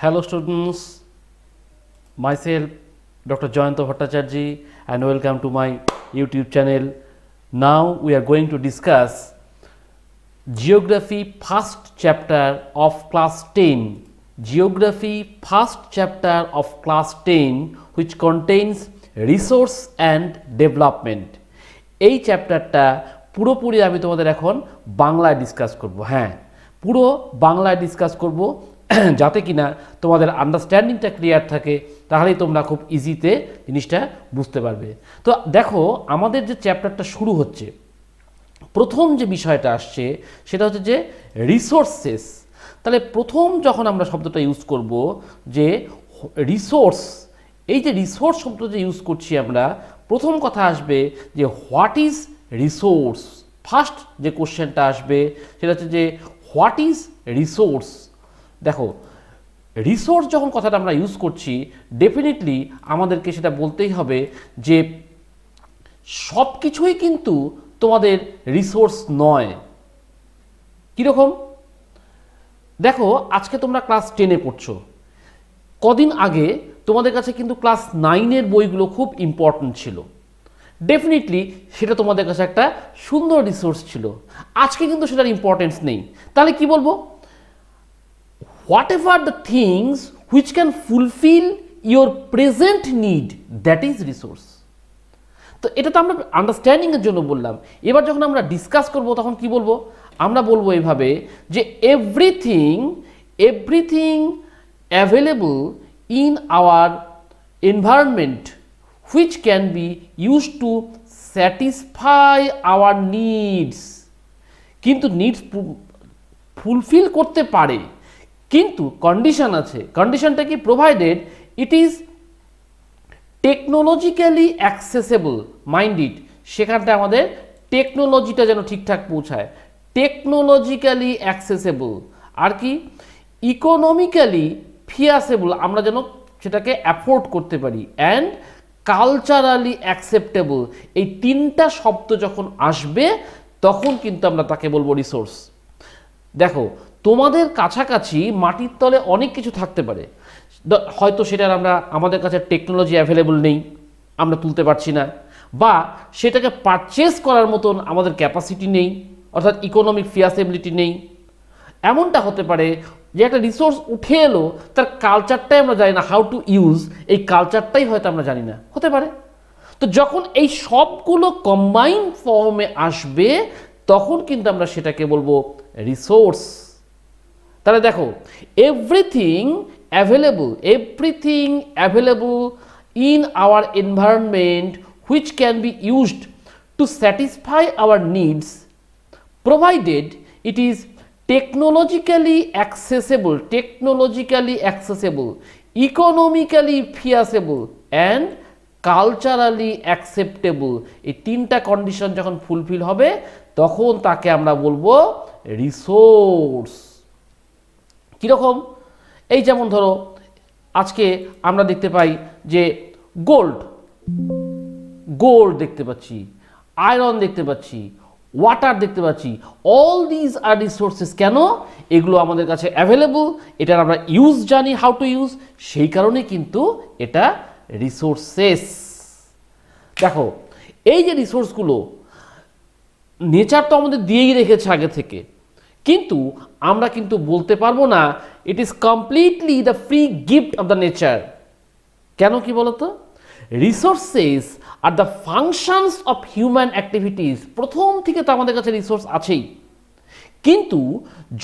Hello students, myself Dr. Jayanta Bhattacharjee and welcome to my YouTube channel. Now we are going to discuss Geography first chapter of class 10. Geography first chapter of class 10 which contains resource and development. এই চ্যাপ্টারটা পুরোপুরি আমি তোমাদের এখন বাংলায় discuss করব। হ্যাঁ, পুরো বাংলায় ডিসকাস করব যাতে কিনা তোমাদের আন্ডারস্ট্যান্ডিংটা ক্লিয়ার থাকে, তাহলেই তোমরা খুব ইজিতে জিনিসটা বুঝতে পারবে। তো দেখো, আমাদের যে চ্যাপ্টারটা শুরু হচ্ছে, প্রথম যে বিষয়টা আসছে সেটা হচ্ছে যে রিসোর্সেস। তাহলে প্রথম যখন আমরা শব্দটা ইউজ করব যে রিসোর্স, এই যে রিসোর্স শব্দটা ইউজ করছি আমরা, প্রথম কথা আসবে যে হোয়াট ইজ রিসোর্স। ফার্স্ট যে কোশ্চেনটা আসবে সেটা হচ্ছে যে হোয়াট ইজ রিসোর্স। দেখো, রিসোর্স যখন কথাটা আমরা ইউজ করছি, ডেফিনেটলি আমাদেরকে সেটা বলতেই হবে যে সব কিছুই কিন্তু তোমাদের রিসোর্স নয়। কীরকম? দেখো, আজকে তোমরা ক্লাস 10-এ পড়ছো, কদিন আগে তোমাদের কাছে কিন্তু ক্লাস 9-এর বইগুলো খুব ইম্পর্ট্যান্ট ছিল। ডেফিনেটলি সেটা তোমাদের কাছে একটা সুন্দর রিসোর্স ছিল। আজকে কিন্তু সেটার ইম্পর্টেন্স নেই। তাহলে কি বলবো? whatever the things which can fulfill your present need, that is resource. তো এটা তো আমরা আন্ডারস্ট্যান্ডিংয়ের জন্য বললাম। এবার যখন আমরা ডিসকাস করব তখন কি বলবো? আমরা বলবো এইভাবে যে everything available in our environment which can be used to satisfy our needs, কিন্তু নিডস ফুলফিল করতে পারে, কিন্তু কন্ডিশন আছে। কন্ডিশনটা কি? Provided it is technologically accessible. Mind it, সেখানটা আমাদের টেকনোলজিটা যেন ঠিকঠাক পৌঁছায়। টেকনোলজিক্যালি অ্যাক্সেসেবল, আর কি ইকোনমিক্যালি ফিয়াসেবল, আমরা যেন সেটাকে অ্যাফোর্ড করতে পারি, অ্যান্ড কালচারালি অ্যাকসেপ্টেবল। এই তিনটা শব্দ যখন আসবে তখন কিন্তু আমরা তাকে বলবো রিসোর্স। দেখো, তোমাদের কাছাকাছি মাটির তলে অনেক কিছু থাকতে পারে, হয়তো সেটার আমাদের কাছে টেকনোলজি অ্যাভেলেবল নেই, আমরা তুলতে পারছি না, বা সেটাকে পারচেস করার মতন আমাদের ক্যাপাসিটি নেই, অর্থাৎ ইকোনমিক ফিয়াসেবিলিটি নেই। এমনটা হতে পারে যে একটা রিসোর্স উঠে এলো, তার কালচারটাই আমরা জানি না, হাউ টু ইউজ, এই কালচারটাই হয়তো আমরা জানি না, হতে পারে। তো যখন এই সবগুলো কম্বাইন্ড ফর্মে আসবে তখন কিন্তু আমরা সেটাকে বলবো রিসোর্স। তাহলে দেখো, everything available in our environment which can be used to satisfy our needs, provided it is technologically accessible, economically feasible, and culturally acceptable. এই তিনটা কন্ডিশন যখন ফুলফিল হবে তখন তাকে আমরা বলবো রিসোর্স। কীরকম? এই যেমন ধরো, আজকে আমরা দেখতে পাই যে গোল্ড দেখতে পাচ্ছি, আয়রন দেখতে পাচ্ছি, ওয়াটার দেখতে পাচ্ছি। All these R resources. কেন? এগুলো আমাদের কাছে অ্যাভেলেবল, এটার আমরা ইউজ জানি, হাউ টু ইউজ, সেই কারণে কিন্তু এটা রিসোর্সেস। দেখো, এই যে রিসোর্সগুলো নেচার তো আমাদের দিয়েই রেখেছে আগে থেকে, কিন্তু আমরা কিন্তু বলতে পারবো না it is completely the free gift of the nature. কেন কি বলতো? Resources are the functions of human activities. প্রথম থেকে তো আমাদের কাছে রিসোর্স আছেই, কিন্তু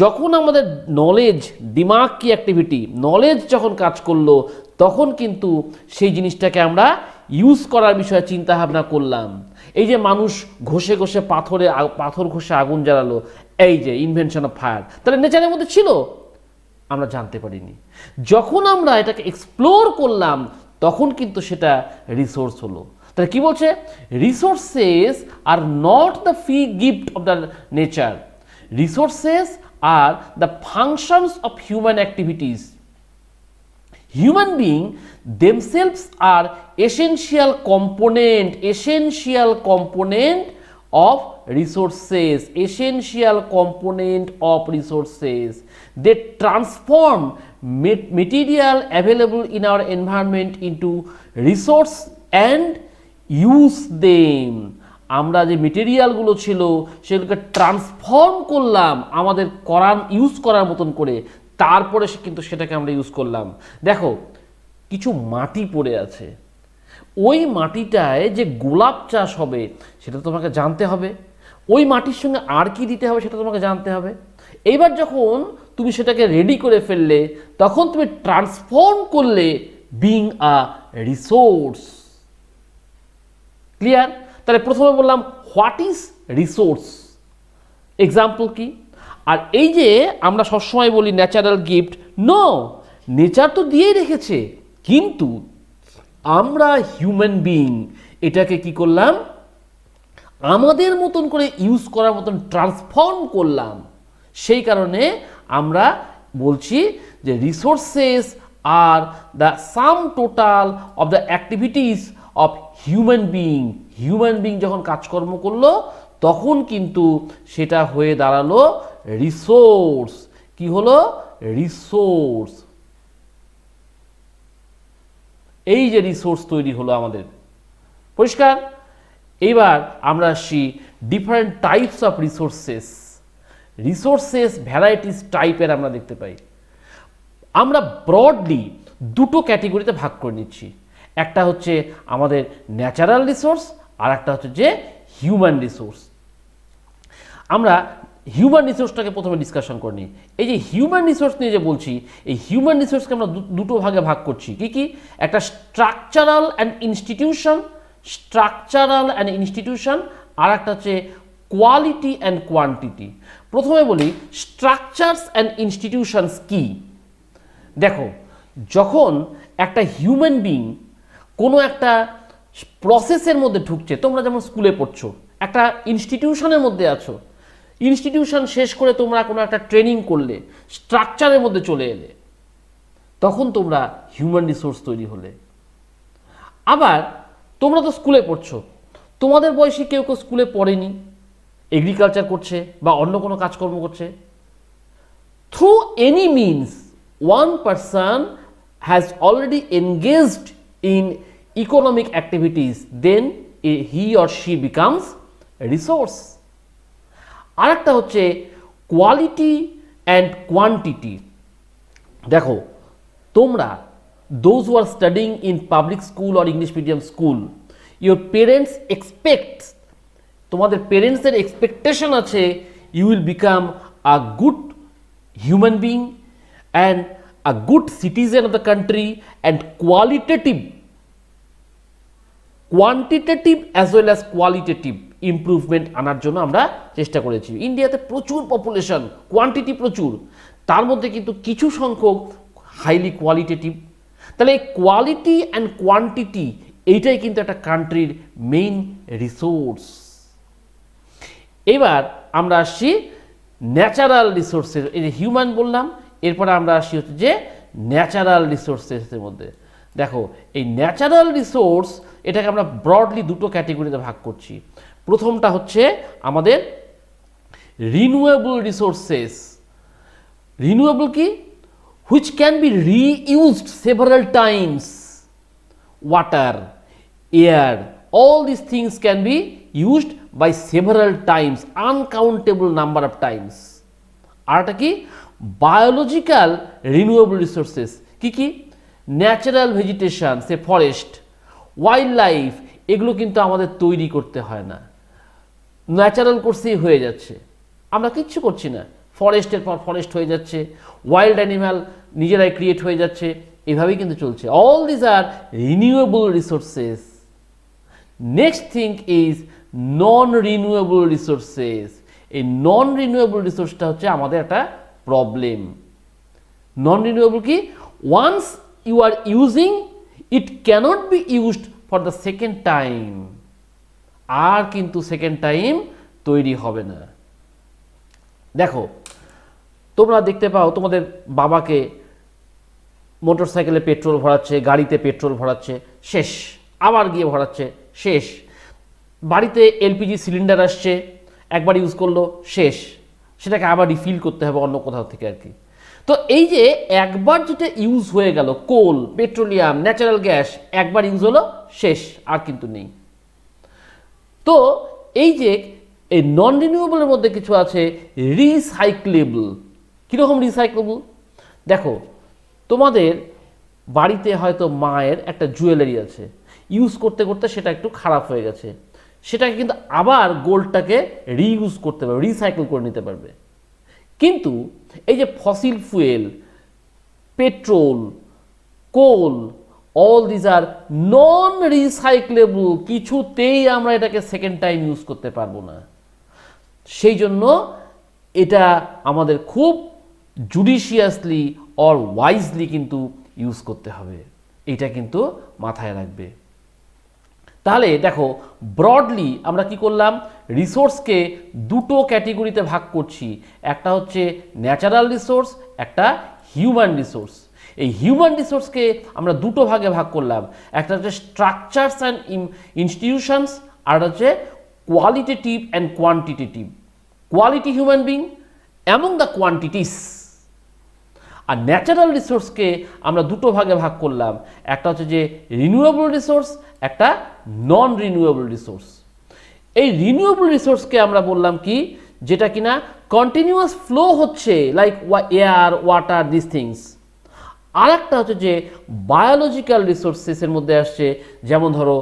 যখন আমাদের নলেজ, দিমাগ কি অ্যাক্টিভিটি, নলেজ যখন কাজ করলো তখন কিন্তু সেই জিনিসটাকে আমরা ইউজ করার বিষয়ে চিন্তা ভাবনা করলাম। এই যে মানুষ ঘষে পাথর ঘষে আগুন জ্বালালো, এই যে ইনভেনশন অফ ফায়ার, তাহলে নেচারের মধ্যে ছিল, আমরা জানতে পারিনি। যখন আমরা এটাকে এক্সপ্লোর করলাম তখন কিন্তু সেটা রিসোর্স হলো। তাহলে কি বলছে? Resources are not the free gift of the nature, resources are the functions of human activities. Human beings themselves are essential component of resources. They transform material available in our environment into resource and use them. আমরা যে মেটেরিয়ালগুলো ছিল সেগুলোকে transform করলাম আমাদের use করার মতন করে, তারপরে কিন্তু সেটাকে আমরা ইউজ করলাম। দেখো কিছু মাটি পড়ে আছে, ওই মাটিটায় যে গোলাপ চাষ হবে সেটা তোমাকে জানতে হবে, ওই মাটির সঙ্গে আর কি দিতে হবে সেটা তোমাকে জানতে হবে। এইবার যখন তুমি সেটাকে রেডি করে ফেললে তখন তুমি ট্রান্সফর্ম করলে বিং আ রিসোর্স। ক্লিয়ার? তাহলে প্রথমে বললাম হোয়াট ইজ রিসোর্স, এক্সাম্পল কি। আর এই যে আমরা সবসময় বলি ন্যাচারাল গিফট, নো, নেচার তো দিয়েই রেখেছে, কিন্তু আমরা হিউম্যান বিইং এটাকে কি করলাম, আমাদের মতন করে ইউজ করার মতন ট্রান্সফর্ম করলাম। সেই কারণে আমরা বলছি যে resources are the sum total of the activities of human being. Human being যখন কাজকর্ম করলো তখন কিন্তু সেটা হয়ে দাঁড়ালো রিসোর্স। কি হলো? রিসোর্স। এই যে রিসোর্স তৈরি হলো আমাদের, পরিষ্কার? এইবার আমরা আসছি different types of resources. Resources varieties টাইপের আমরা দেখতে পাই। আমরা ব্রডলি দুটো ক্যাটেগরিতে ভাগ করে নিচ্ছি, একটা হচ্ছে আমাদের ন্যাচারাল রিসোর্স আর একটা হচ্ছে যে হিউম্যান রিসোর্স। আমরা হিউম্যান রিসোর্সটাকে প্রথমে ডিসকাশন করে নিই। এই যে হিউম্যান রিসোর্স নিয়ে যে বলছি, এই হিউম্যান রিসোর্সকে আমরা দুটো ভাগে ভাগ করছি। কি কি? একটা structural and institution, structural and institution, আর একটা হচ্ছে কোয়ালিটি অ্যান্ড কোয়ান্টিটি। প্রথমে বলি স্ট্রাকচারস অ্যান্ড ইনস্টিটিউশনস কি। দেখো, যখন একটা হিউম্যান বিইং কোনো একটা প্রসেসের মধ্যে ঢুকছে, তোমরা যেমন স্কুলে পড়ছো, একটা ইনস্টিটিউশনের মধ্যে আছো, ইনস্টিটিউশন শেষ করে তোমরা কোনো একটা ট্রেনিং করলে, স্ট্রাকচারের মধ্যে চলে এলে, তখন তোমরা হিউম্যান রিসোর্স তৈরি হলে। আবার তোমরা তো স্কুলে পড়ছো, তোমাদের বয়সী কেউ কেউ স্কুলে পড়েনি, এগ্রিকালচার করছে বা অন্য কোনো কাজকর্ম করছে। Through any means one person has already engaged in economic activities, then he or she becomes a resource. আরেকটা হচ্ছে কোয়ালিটি অ্যান্ড কোয়ান্টিটি। দেখো, তোমরা those who are studying in public school or English medium school, your parents expect, তোমাদের পেরেন্টসের expectation আছে you will become a good human being and a good citizen of the country and quantitative as well as qualitative improvement আনার জন্য আমরা চেষ্টা করেছি। ইন্ডিয়াতে প্রচুর population, quantity প্রচুর, তার মধ্যে কিন্তু কিছু সংখ্যক হাইলি কোয়ালিটেটিভ। তাহলে এই কোয়ালিটি অ্যান্ড কোয়ান্টিটি এইটাই কিন্তু একটা কান্ট্রির মেইন রিসোর্স। এবার আমরা আসছি ন্যাচারাল রিসোর্সের, এই যে হিউম্যান বললাম, এরপরে আমরা আসি হচ্ছে যে ন্যাচারাল রিসোর্সেসের মধ্যে। দেখো, এই ন্যাচারাল রিসোর্স এটাকে আমরা ব্রডলি দুটো ক্যাটেগরিতে ভাগ করছি। প্রথমটা হচ্ছে আমাদের রিনিউয়েবল রিসোর্সেস। রিনিউয়েবল কি? Which can B reused several Times. Water, air, all this things can be used by several times, uncountable number of times. আর এটা কি? Biological renewable resources. কি কি? ন্যাচারাল ভেজিটেশন, সে ফরেস্ট, ওয়াইল্ড লাইফ, এগুলো কিন্তু আমাদের তৈরি করতে হয় না, ন্যাচারাল কোর্সেই হয়ে যাচ্ছে, আমরা কিচ্ছু করছি না, ফরেস্টের পর ফরেস্ট হয়ে যাচ্ছে, ওয়াইল্ড অ্যানিম্যাল নিজেরাই ক্রিয়েট হয়ে যাচ্ছে, এভাবেই কিন্তু চলছে। All this are renewable resources. Next thing is non renewable resources. এই নন রিনিউয়েবল রিসোর্সটা হচ্ছে আমাদের একটা প্রবলেম। নন রিনিউয়েবল কি? Once you are using it cannot be used for the second time, আর কিন্তু সেকেন্ড টাইম তৈরি হবে না। দেখো, তোমরা দেখতে পাও তোমাদের বাবাকে মোটর সাইকেলে পেট্রোল ভরাচ্ছে, গাড়িতে পেট্রোল ভরাচ্ছে, শেষ, আবার গিয়ে ভরাচ্ছে, শেষ। বাড়িতে এলপিজি সিলিন্ডার আসছে, একবার ইউজ করলো, শেষ, সেটাকে আবার রিফিল করতে হবে অন্য কোথাও থেকে আর কি। তো এই যে একবার যেটা ইউজ হয়ে গেল, কোল, পেট্রোলিয়াম, ন্যাচারাল গ্যাস একবার ইউজ হলো, শেষ, আর কিন্তু নেই। তো এই যে এই নন রিনিউয়েবলের মধ্যে কিছু আছে রিসাইক্লেবল। কীরকম রিসাইক্লেবল? দেখো, তোমাদের বাড়িতে হয়তো মায়ের একটা জুয়েলারি আছে, ইউজ করতে করতে সেটা একটু খারাপ হয়ে গেছে, সেটাকে কিন্তু আবার গোল্ডটাকে রিইউজ করতে পারবে, রিসাইকেল করে নিতে পারবে। কিন্তু এই যে fossil fuel, petrol, coal, all these are non recyclable, কিছুতেই আমরা এটাকে সেকেন্ড টাইম ইউজ করতে পারবো না। সেই জন্য এটা আমাদের খুব জুডিশিয়াসলি অর ওয়াইজলি কিন্তু ইউজ করতে হবে, এটা কিন্তু মাথায় রাখবে। তাহলে দেখো, ব্রডলি আমরা কি করলাম, রিসোর্সকে দুটো ক্যাটেগরিতে ভাগ করছি, একটা হচ্ছে ন্যাচারাল রিসোর্স, একটা হিউম্যান রিসোর্স। এই হিউম্যান রিসোর্সকে আমরা দুটো ভাগে ভাগ করলাম, একটা হচ্ছে স্ট্রাকচারস অ্যান্ড ইনস্টিটিউশনস, আর হচ্ছে qualitative and quantitative. Quality human being among the quantities. আর ন্যাচারাল রিসোর্সকে আমরা দুটো ভাগে ভাগ করলাম, একটা হচ্ছে যে রিনিউয়েবল রিসোর্স, একটা নন রিনিউয়েবল রিসোর্স। এই রিনিউয়েবল রিসোর্সকে আমরা বললাম কি, যেটা কিনা কন্টিনিউয়াস ফ্লো হচ্ছে, like air, water, this things. আর একটা হচ্ছে যে বায়োলজিক্যাল রিসোর্সেসের মধ্যে আসছে, যেমন ধরো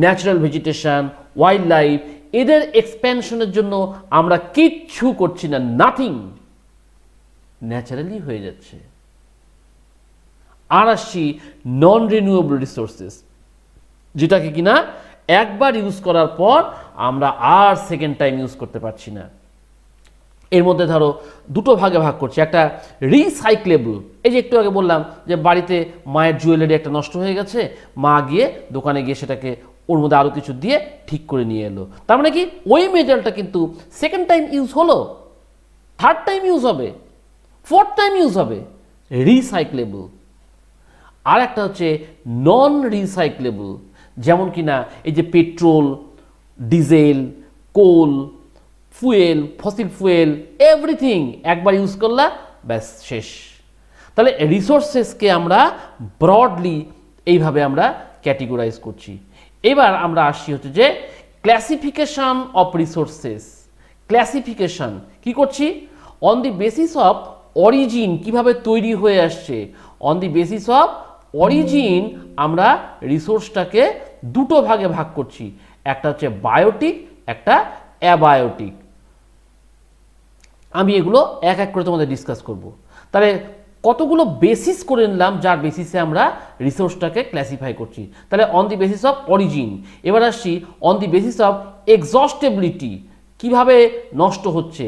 ন্যাচারাল ভেজিটেশন, ওয়াইল্ড লাইফ, এদের এক্সপ্যানশনের জন্য আমরা কিচ্ছু করছি না, নাথিং, ন্যাচারালি হয়ে যাচ্ছে। আর আসছি নন রিনিউয়েবল রিসোর্সেস, যেটাকে কিনা একবার ইউজ করার পর আমরা আর সেকেন্ড টাইম ইউজ করতে পারছি না। এর মধ্যে ধরো দুটো ভাগে ভাগ করছি, একটা রিসাইক্লেবল, এই যে একটু আগে বললাম যে বাড়িতে মায়ের জুয়েলারি একটা নষ্ট হয়ে গেছে, মা গিয়ে দোকানে গিয়ে সেটাকে ওর মধ্যে আরও কিছু দিয়ে ঠিক করে নিয়ে এলো, তার মানে কি ওই মেটেরিয়ালটা কিন্তু সেকেন্ড টাইম ইউজ হলো, থার্ড টাইম ইউজ হবে, ফোর্থ টাইম ইউজ হবে, রিসাইক্লেবল। আর একটা হচ্ছে নন রিসাইক্লেবল, যেমন কিনা এই যে পেট্রোল, ডিজেল, কোল, ফুয়েল, ফসিল ফুয়েল, এভরিথিং একবার ইউজ করলা, ব্যাস শেষ। তাহলে রিসোর্সেসকে আমরা ব্রডলি এইভাবে আমরা ক্যাটেগরাইজ করছি। এবার আমরা আসছি হচ্ছে যে ক্লাসিফিকেশন অফ রিসোর্সেস। ক্লাসিফিকেশন কি করছি, on the basis of origin, কিভাবে তৈরি হয়ে আসছে, on the basis of origin আমরা রিসোর্সটাকে দুটো ভাগে ভাগ করছি, একটা হচ্ছে বায়োটিক, একটা অ্যাবায়োটিক। আমি এগুলো এক এক করে তোমাদের ডিসকাস করব। তাহলে কতগুলো বেসিস করে নিলাম, যার বেসিসে আমরা রিসোর্সটাকে ক্লাসিফাই করছি। তাহলে on the basis of origin. এবার আসছি অন দি বেসিস অফ এক্সস্টেবিলিটি, কিভাবে নষ্ট হচ্ছে,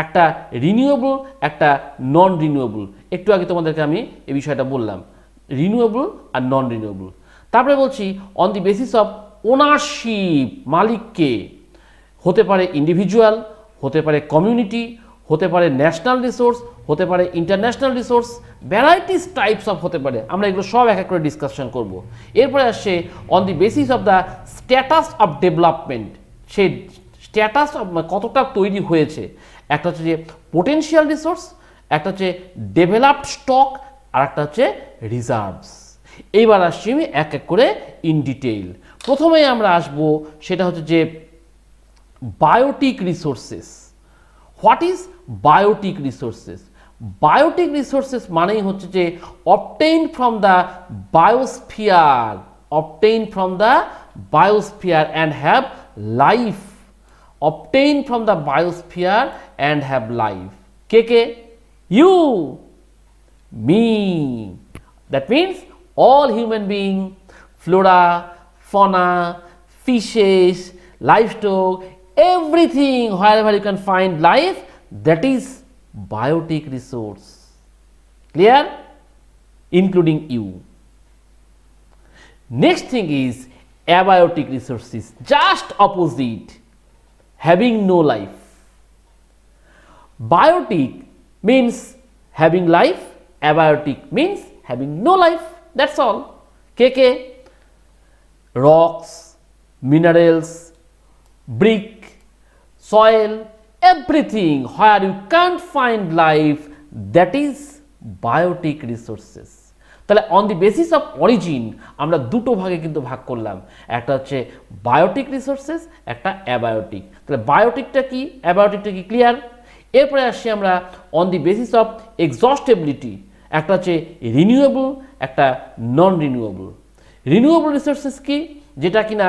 একটা রিনিউয়েবল, একটা নন রিনিউয়েবল। একটু আগে তোমাদেরকে আমি এই বিষয়টা বললাম, রিনিউয়েবল আর নন রিনিউয়েবল। তারপরে বলছি on the basis of ownership, মালিককে, হতে পারে ইন্ডিভিজুয়াল, হতে পারে কমিউনিটি, হতে পারে ন্যাশনাল রিসোর্স, হতে পারে international resource, varieties types of হতে পারে। আমরা এগুলো সব এক এক করে ডিসকাশন করব। এরপরে আসছে on the basis of the status of development, সেই স্ট্যাটাস অফ কতটা তৈরি হয়েছে। একটা হচ্ছে যে পোটেনশিয়াল রিসোর্স, একটা হচ্ছে ডেভেলপড স্টক, আর একটা হচ্ছে রিজার্ভস। এইবার আসছি আমি এক এক করে ইন ডিটেইল। প্রথমেই আমরা আসবো সেটা হচ্ছে যে biotic resources. What is biotic resources? Biotic resources মানেই হচ্ছে যে obtain from the biosphere, obtain from the biosphere and have life, obtain from the biosphere and have life. কে? You, me, that means all human being, flora, fauna, fishes, livestock, everything, wherever you can find life, that is biotic resource. Clear? Including you. Next thing is abiotic resources, just opposite, having no life. Biotic means having life, abiotic means having no life. That's all. K. Rocks, minerals, brick, soil, everything where you can't find life, that is biotic resources. তাহলে on the basis of origin আমরা দুটো ভাগে কিন্তু ভাগ করলাম, একটা হচ্ছে Biotique resources, একটা অ্যাবায়োটিক। তাহলে বায়োটিকটা কি, অ্যাবায়োটিকটা কি, ক্লিয়ার? এরপরে আসছি আমরা অন দি বেসিস অফ এক্সস্টেবিলিটি, একটা হচ্ছে রিনিউয়েবল, একটা নন রিনিউয়েবল। রিনিউয়েবল রিসোর্সেস কি, যেটা কিনা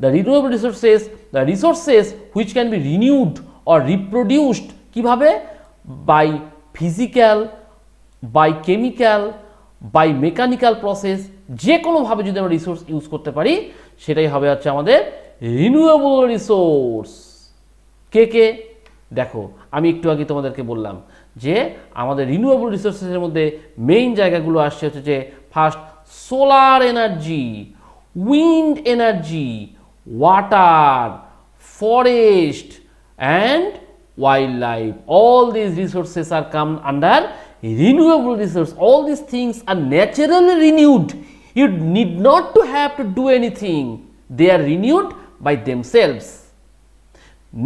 the renewable resources, the resources which can be renewed or reproduced কিভাবে, by physical, by chemical, by mechanical process, যে কোনোভাবে যদি আমরা রিসোর্স ইউজ করতে পারি সেটাই হবে হচ্ছে আমাদের রিনিউয়েবল রিসোর্স। কে কে দেখো, আমি একটু আগে তোমাদেরকে বললাম যে আমাদের রিনিউয়েবল রিসোর্সেসের মধ্যে মেইন জায়গাগুলো আসছে হচ্ছে যে first solar energy, wind energy, water, forest and wildlife. All these resources are come under renewable resource. All these things are naturally renewed. You need not to have to do anything. They are renewed by themselves.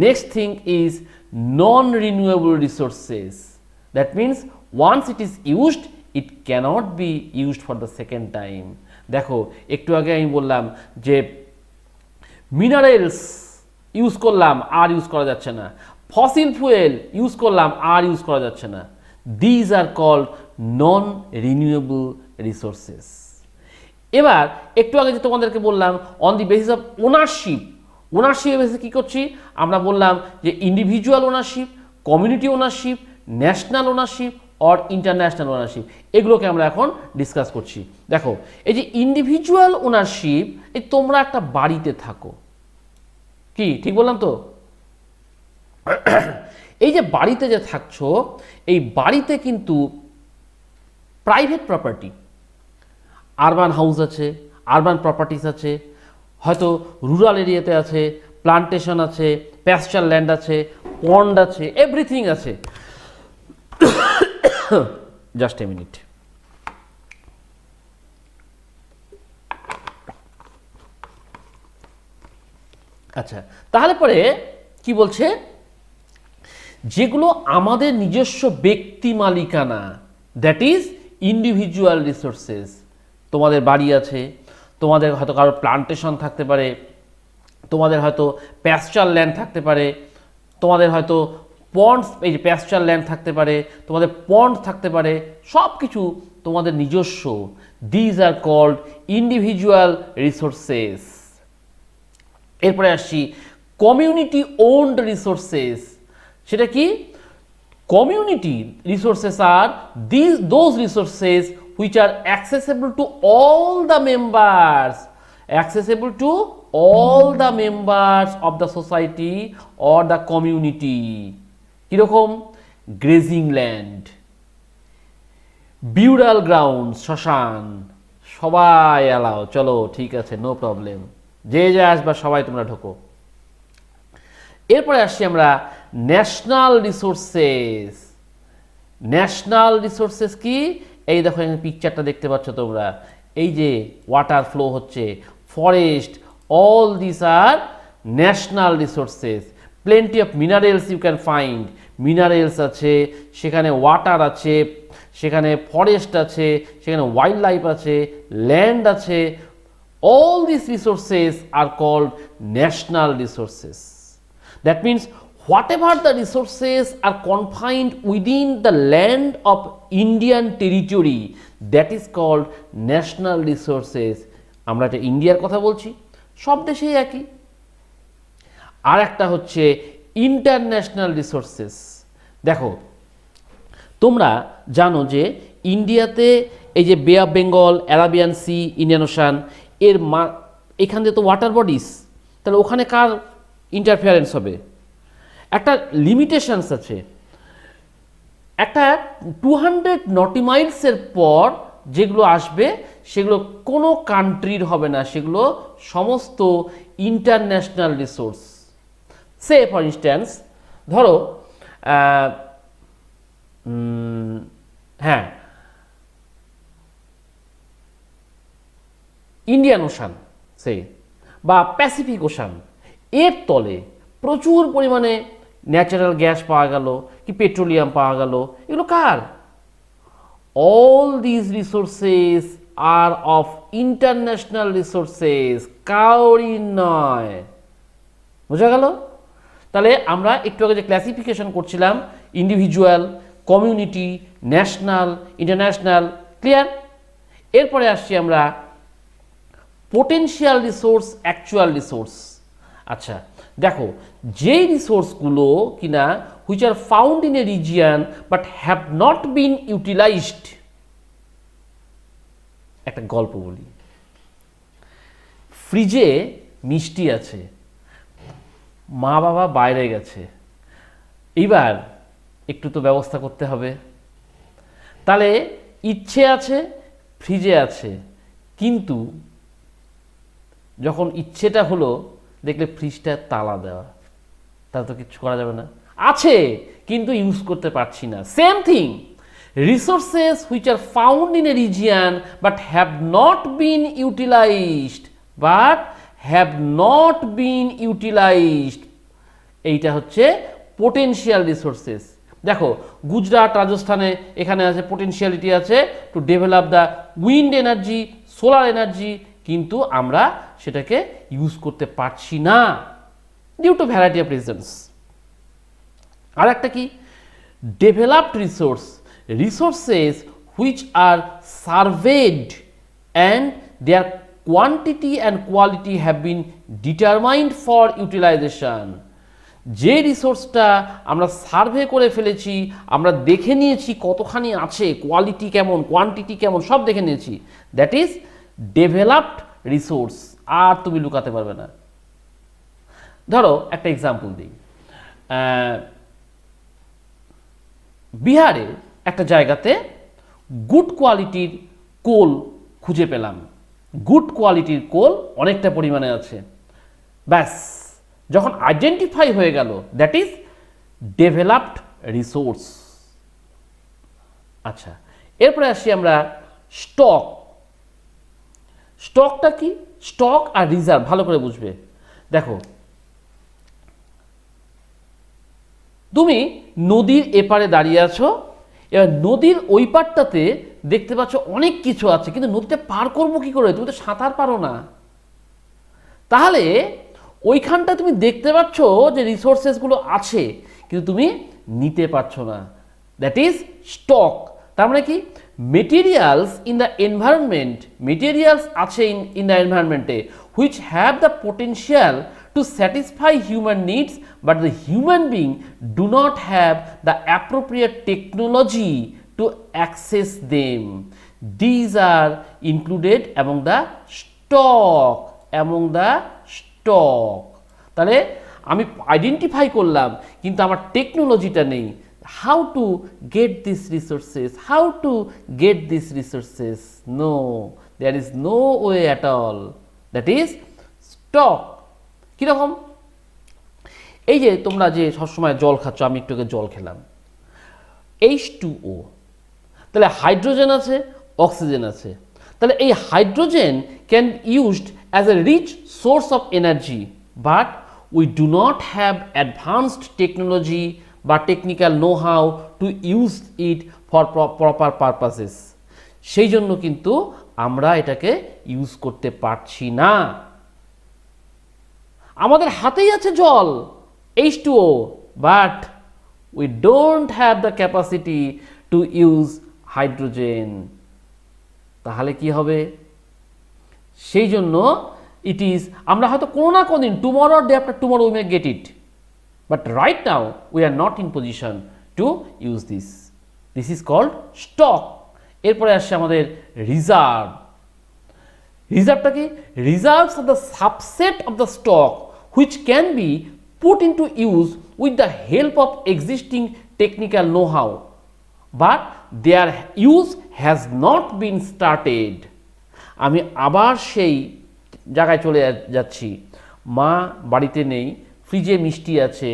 Next thing is non-renewable resources. That means once it is used, it cannot be used for the second time. দেখো একটু আগে আমি বললাম যে minerals use করলাম আর use করা যাচ্ছে না, ফসিল ফুয়েল ইউজ করলাম আর ইউজ করা যাচ্ছে না। These are called non renewable resources. এবার একটু আগে যে তোমাদেরকে বললাম on the basis of ownership, ওনারশিপের বেসিসে কী করছি আমরা বললাম যে individual ownership, community ownership, national ownership or international ownership, এগুলোকে আমরা এখন ডিসকাস করছি। দেখো এই যে ইন্ডিভিজুয়াল ওনারশিপ, এই তোমরা একটা বাড়িতে থাকো, কি ঠিক বললাম তো? এই যে বাড়িতে যে থাকছো, এই বাড়িতে কিন্তু প্রাইভেট প্রপার্টি, আরবান হাউস আছে, আরবান প্রপার্টিস আছে, হয়তো রুরাল এরিয়াতে আছে, প্লান্টেশন আছে, প্যাস্চার ল্যান্ড আছে, পন্ড আছে, এভরিথিং আছে। Just a minute. আচ্ছা, তাহলে পরে কি বলছে, যেগুলো আমাদের নিজস্ব ব্যক্তি মালিকানা, দ্যাট ইজ ইন্ডিভিজুয়াল রিসোর্সেস। তোমাদের বাড়ি আছে, তোমাদের হয়তো কারো প্লান্টেশন থাকতে পারে, তোমাদের হয়তো প্যাস্চার ল্যান্ড থাকতে পারে, তোমাদের হয়তো পন্ডস, এই যে প্যাস্চার ল্যান্ড থাকতে পারে, তোমাদের পন্ড থাকতে পারে, সব কিছু তোমাদের নিজস্ব। These are called individual resources. এরপরে আসছি কমিউনিটি ওন্ড রিসোর্সেস। সেটা কি? Community resources are those resources which are accessible to all the members, accessible to all the members of the society or the community. কিরকম? Grazing land, বিউরাল ground, শ্মশান, সবাই allow, চলো ঠিক আছে, নো প্রবলেম, যে যে আসবা সবাই তোমরা ঢোকো। এরপরে আসছি আমরা ন্যাশনাল রিসোর্সেস। ন্যাশনাল রিসোর্সেস কি? এই দেখো এখানে পিকচারটা দেখতে পাচ্ছ তোমরা, এই যে ওয়াটার ফ্লো হচ্ছে, forest, all this are national resources. Plenty of minerals you can find, minerals আছে সেখানে, ওয়াটার আছে সেখানে, ফরেস্ট আছে সেখানে, ওয়াইল্ড লাইফ আছে, ল্যান্ড আছে। All this resources are called national resources. That means whatever the resources are confined within the land of Indian territory, that is called national resources. আমরা এটা ইন্ডিয়ার কথা বলছি, সব দেশেই একই। আর একটা হচ্ছে ইন্টারন্যাশনাল রিসোর্সেস। দেখো তোমরা জানো যে ইন্ডিয়াতে এই যে bay of Bengal, Arabian sea, Indian ocean, এর এখান থেকে তো ওয়াটার বডিস, তাহলে ওখানে কার ইন্টারফিয়ারেন্স হবে? একটা লিমিটেশনস আছে, একটা 200 নটি মাইলসের পর যেগুলো আসবে সেগুলো কোনো কান্ট্রির হবে না, সেগুলো সমস্ত international resource. Say for instance ধরো হ্যাঁ ইন্ডিয়ান ওশান সে বা প্যাসিফিক ওশান, এর তলে প্রচুর পরিমাণে ন্যাচারাল গ্যাস পাওয়া গেল কি পেট্রোলিয়াম পাওয়া গেল, এগুলো কার? all these resources are of international resources, কাউরি নয়। বোঝা গেল? তাহলে আমরা একটু আগে যে ক্লাসিফিকেশন করছিলাম, individual, community, national, international, clear? এরপরে আসছি আমরা পোটেনশিয়াল রিসোর্স, অ্যাকচুয়াল রিসোর্স। আচ্ছা দেখো, যেই রিসোর্সগুলো কিনা which are found in a region but have not been utilised. একটা গল্প বলি। ফ্রিজে মিষ্টি আছে, মা বাবা বাইরে গেছে, এইবার একটু তো ব্যবস্থা করতে হবে। তাহলে ইচ্ছে আছে, ফ্রিজে আছে, কিন্তু যখন ইচ্ছেটা হলো দেখলে ফ্রিজটা তালা দেওয়া, তাহলে তো কিছু করা যাবে না। আছে কিন্তু ইউজ করতে পারছি না। Same thing, resources which are found in a region but have not been utilized, এইটা হচ্ছে পোটেনশিয়াল রিসোর্সেস। দেখো গুজরাট, রাজস্থানে এখানে আছে পোটেনশিয়ালিটি আছে to develop the wind energy, solar energy, কিন্তু আমরা সেটাকে ইউজ করতে পারছি না due to variety of reasons. আর একটা কি, developed resource, resources which are surveyed and their quantity and quality have been determined for utilization। যে রিসোর্সটা আমরা সার্ভে করে ফেলেছি, আমরা দেখে নিয়েছি কতখানি আছে, কোয়ালিটি কেমন, কোয়ান্টিটি কেমন, সব দেখে নিয়েছি, দ্যাট ইজ ডেভেলপড রিসোর্স। আর তুমি লুকাতে পারবে না। ধরো একটা এক্সাম্পল দিই, বিহারে একটা জায়গাতে গুড কোয়ালিটির কোল খুঁজে পেলাম, গুড কোয়ালিটির কোল অনেকটা পরিমাণে আছে। ব্যাস, যখন আইডেন্টিফাই হয়ে গেল, দ্যাট ইজ ডেভেলপড রিসোর্স। আচ্ছা, এরপরে আসি আমরা স্টক। স্টকটা কি? স্টক আর রিজার্ভ ভালো করে বুঝবে। দেখো, তুমি নদীর এপারে দাঁড়িয়ে আছো, এবার নদীর ওই পারটাতে দেখতে পাচ্ছ অনেক কিছু আছে, কিন্তু নদীটা পার করবো কি করে? তুমি তো সাঁতার পারো না। তাহলে ওইখানটা তুমি দেখতে পাচ্ছ যে রিসোর্সেসগুলো আছে, কিন্তু তুমি নিতে পারছো না, দ্যাট ইজ স্টক। তার মানে কি, materials in the environment, materials আছে ইন দ্য এনভায়রনমেন্টে which have the potential to satisfy human needs, but the human being do not have the appropriate technology to access them. These are included among the stock, তাহলে আমি identify করলাম কিন্তু আমার টেকনোলজিটা নেই। How to get these resources? How to get these resources? No, there is no way at all. That is stock. কীরকম? এই যে তোমরা যে সবসময় জল খাচ্ছ, আমি একটু আগে জল খেলাম, H2O, তাহলে হাইড্রোজেন আছে, অক্সিজেন আছে। তাহলে এই hydrogen can used as a rich source of energy, but we do not have advanced technology বা technical know how to use it for proper purposes. সেই জন্য কিন্তু আমরা এটাকে ইউজ করতে পারছি না। আমাদের হাতেই আছে জল, H2O, but we don't have the capacity to use hydrogen. তাহলে কি হবে? সেই জন্য ইট ইজ, আমরা হয়তো কোনো না কোনো দিন, tomorrow day after tomorrow we may get it, but right now we are not in position to use this. This is called stock. এরপরে আসছে আমাদের রিজার্ভ। রিজার্ভটা কি? Reserves are the subset of the stock which can be put into use with the help of existing technical know-how, but their use has not been started. আমি আবার সেই জায়গায় চলে যাচ্ছি, মা বাড়িতে নেই, ফ্রিজে মিষ্টি আছে,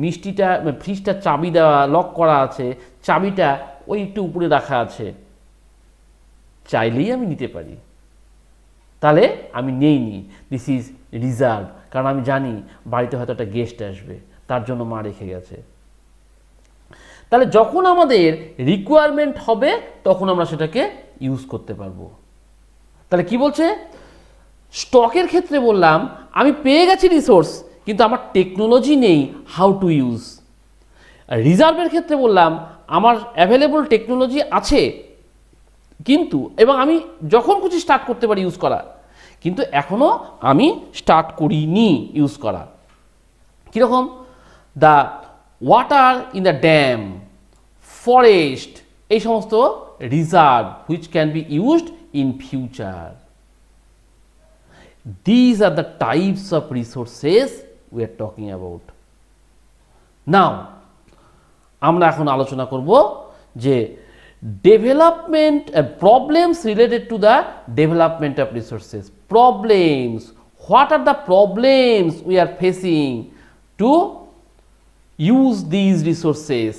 মিষ্টিটা ফ্রিজটা চাবি দেওয়া, লক করা আছে, চাবিটা ওই একটু উপরে রাখা আছে, চাইলেই আমি নিতে পারি, তাহলে আমি নেইনি। দিস ইজ রিজার্ভ, কারণ আমি জানি বাড়িতে হয়তো একটা গেস্ট আসবে, তার জন্য মা রেখে গেছে। তাহলে যখন আমাদের রিকোয়ারমেন্ট হবে তখন আমরা সেটাকে ইউজ করতে পারবো। তাহলে কি বলছে, স্টকের ক্ষেত্রে বললাম আমি পেয়ে গেছি রিসোর্স কিন্তু আমার টেকনোলজি নেই হাউ টু ইউজ। রিজার্ভের ক্ষেত্রে বললাম আমার অ্যাভেলেবল টেকনোলজি আছে কিন্তু, এবং আমি যখন খুশি স্টার্ট করতে পারি ইউজ করা, কিন্তু এখনও আমি স্টার্ট করিনি ইউজ করা। কীরকম, the water in the dam, forest, এই সমস্ত reserve which can be used in future. These are the types of resources we are talking about. Now, আমরা এখন আলোচনা করব যে development problems related to the development of resources. Problems, what are the problems we are facing to use these resources.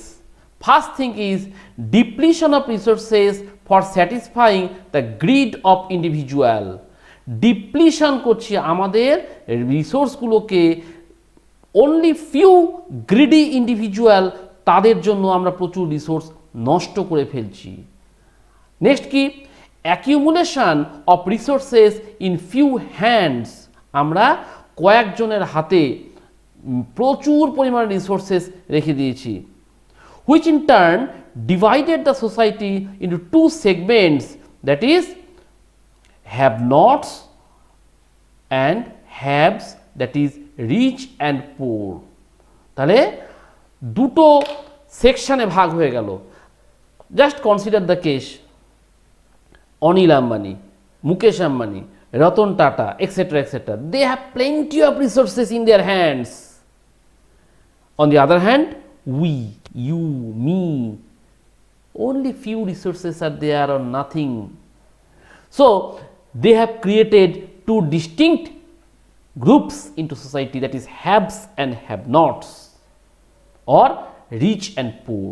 First thing is depletion of resources for satisfying the greed of individual. Depletion করছি আমাদের রিসোর্সগুলোকে, only few greedy individual, তাদের জন্য আমরা প্রচুর resource নষ্ট করে ফেলছি। Next কি, accumulation of resources in few hands, আমরা কয়েকজনের হাতে প্রচুর পরিমাণে রিসোর্সেস রেখে দিয়েছি। Which in turn divided the society into two segments, that is have-nots and haves, that is rich and poor. তাহলে দুটো সেকশনে ভাগ হয়ে গেল। Just consider the case, Anil Ambani, Mukesh Ambani, Ratan Tata, etcetera etcetera, they have plenty of resources in their hands. On the other hand, we, you, me, only few resources are there or nothing. So they have created two distinct groups into society, that is haves and have-nots, or rich and poor.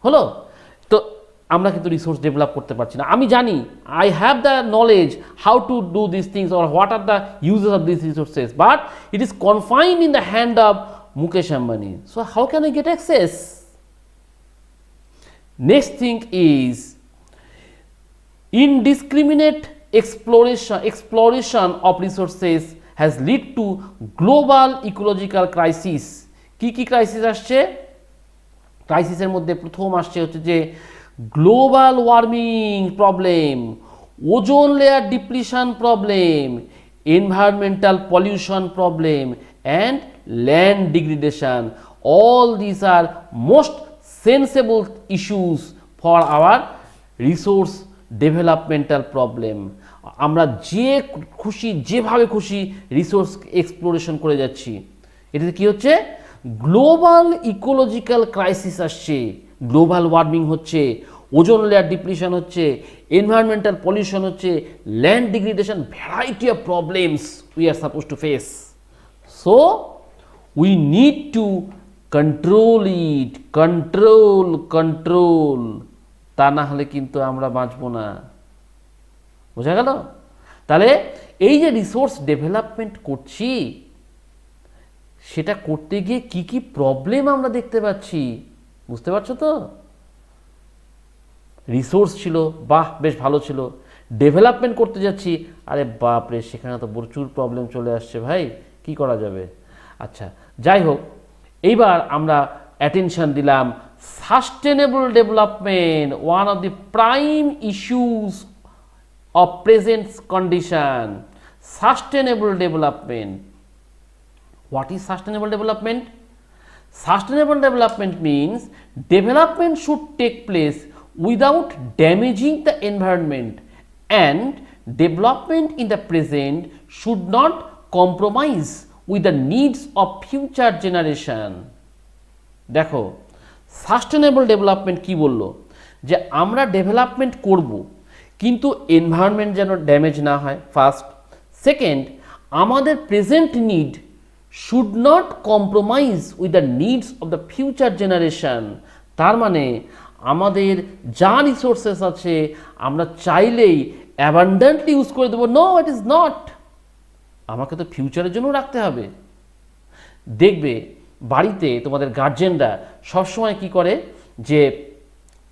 হলো তো, আমরা কিন্তু resource develop করতে পারছি না। আমি জানি, I have the knowledge how to do this things or what are the uses of this resources, but it is confined in the hand of Mukesh Ambani. So how can I get access? Next thing is indiscriminate exploration of resources has led to global ecological crisis. কি কি crisis আসছে? ক্রাইসিসের মধ্যে প্রথম আসছে হচ্ছে যে global warming problem, ozone layer depletion problem, environmental pollution problem and land degradation. All this are most sensible issues for our resource developmental problem. আমরা যে খুশি যেভাবে খুশি রিসোর্স এক্সপ্লোরেশন করে যাচ্ছি, এটাতে কী হচ্ছে, গ্লোবাল ইকোলজিক্যাল ক্রাইসিস আসছে, গ্লোবাল ওয়ার্মিং হচ্ছে, ওজোন লেয়ার ডিপ্লিশন হচ্ছে, এনভায়রনমেন্টাল পলিউশন হচ্ছে, land degradation, variety of problems we are suppose to face. So we need to control it, control, তা না হলে কিন্তু আমরা বাঁচবো না। বোঝা গেল? তাহলে এই যে রিসোর্স ডেভেলপমেন্ট করছি, সেটা করতে গিয়ে কি কি প্রবলেম আমরা দেখতে পাচ্ছি, বুঝতে পারছো তো? রিসোর্স ছিল, বাহ বেশ ভালো ছিল, ডেভেলপমেন্ট করতে যাচ্ছি, আরে বাপরে সেখানে তো প্রচুর প্রবলেম চলে আসছে, ভাই কি করা যাবে? আচ্ছা যাই হোক, এইবার আমরা অ্যাটেনশন দিলাম sustainable development, one of the prime issues of present condition. Sustainable development. What is sustainable development? Sustainable development means development should take place without damaging the environment, and development in the present should not compromise with the needs of future generation. দেখো sustainable development কি বললো, যে আমরা development করব কিন্তু environment যেন damage না হয়, ফার্স্ট। সেকেন্ড, আমাদের present need should not compromise with the needs of the future generation. তার মানে আমাদের যা রিসোর্সেস আছে আমরা চাইলেই অ্যাবান্ডেন্টলি ইউজ করে দেবো, নো ইট ইজ নট, আমাকে তো ফিউচারের জন্য রাখতে হবে। দেখবে বাড়িতে তোমাদের গার্জেনরা সবসময় কি করে যে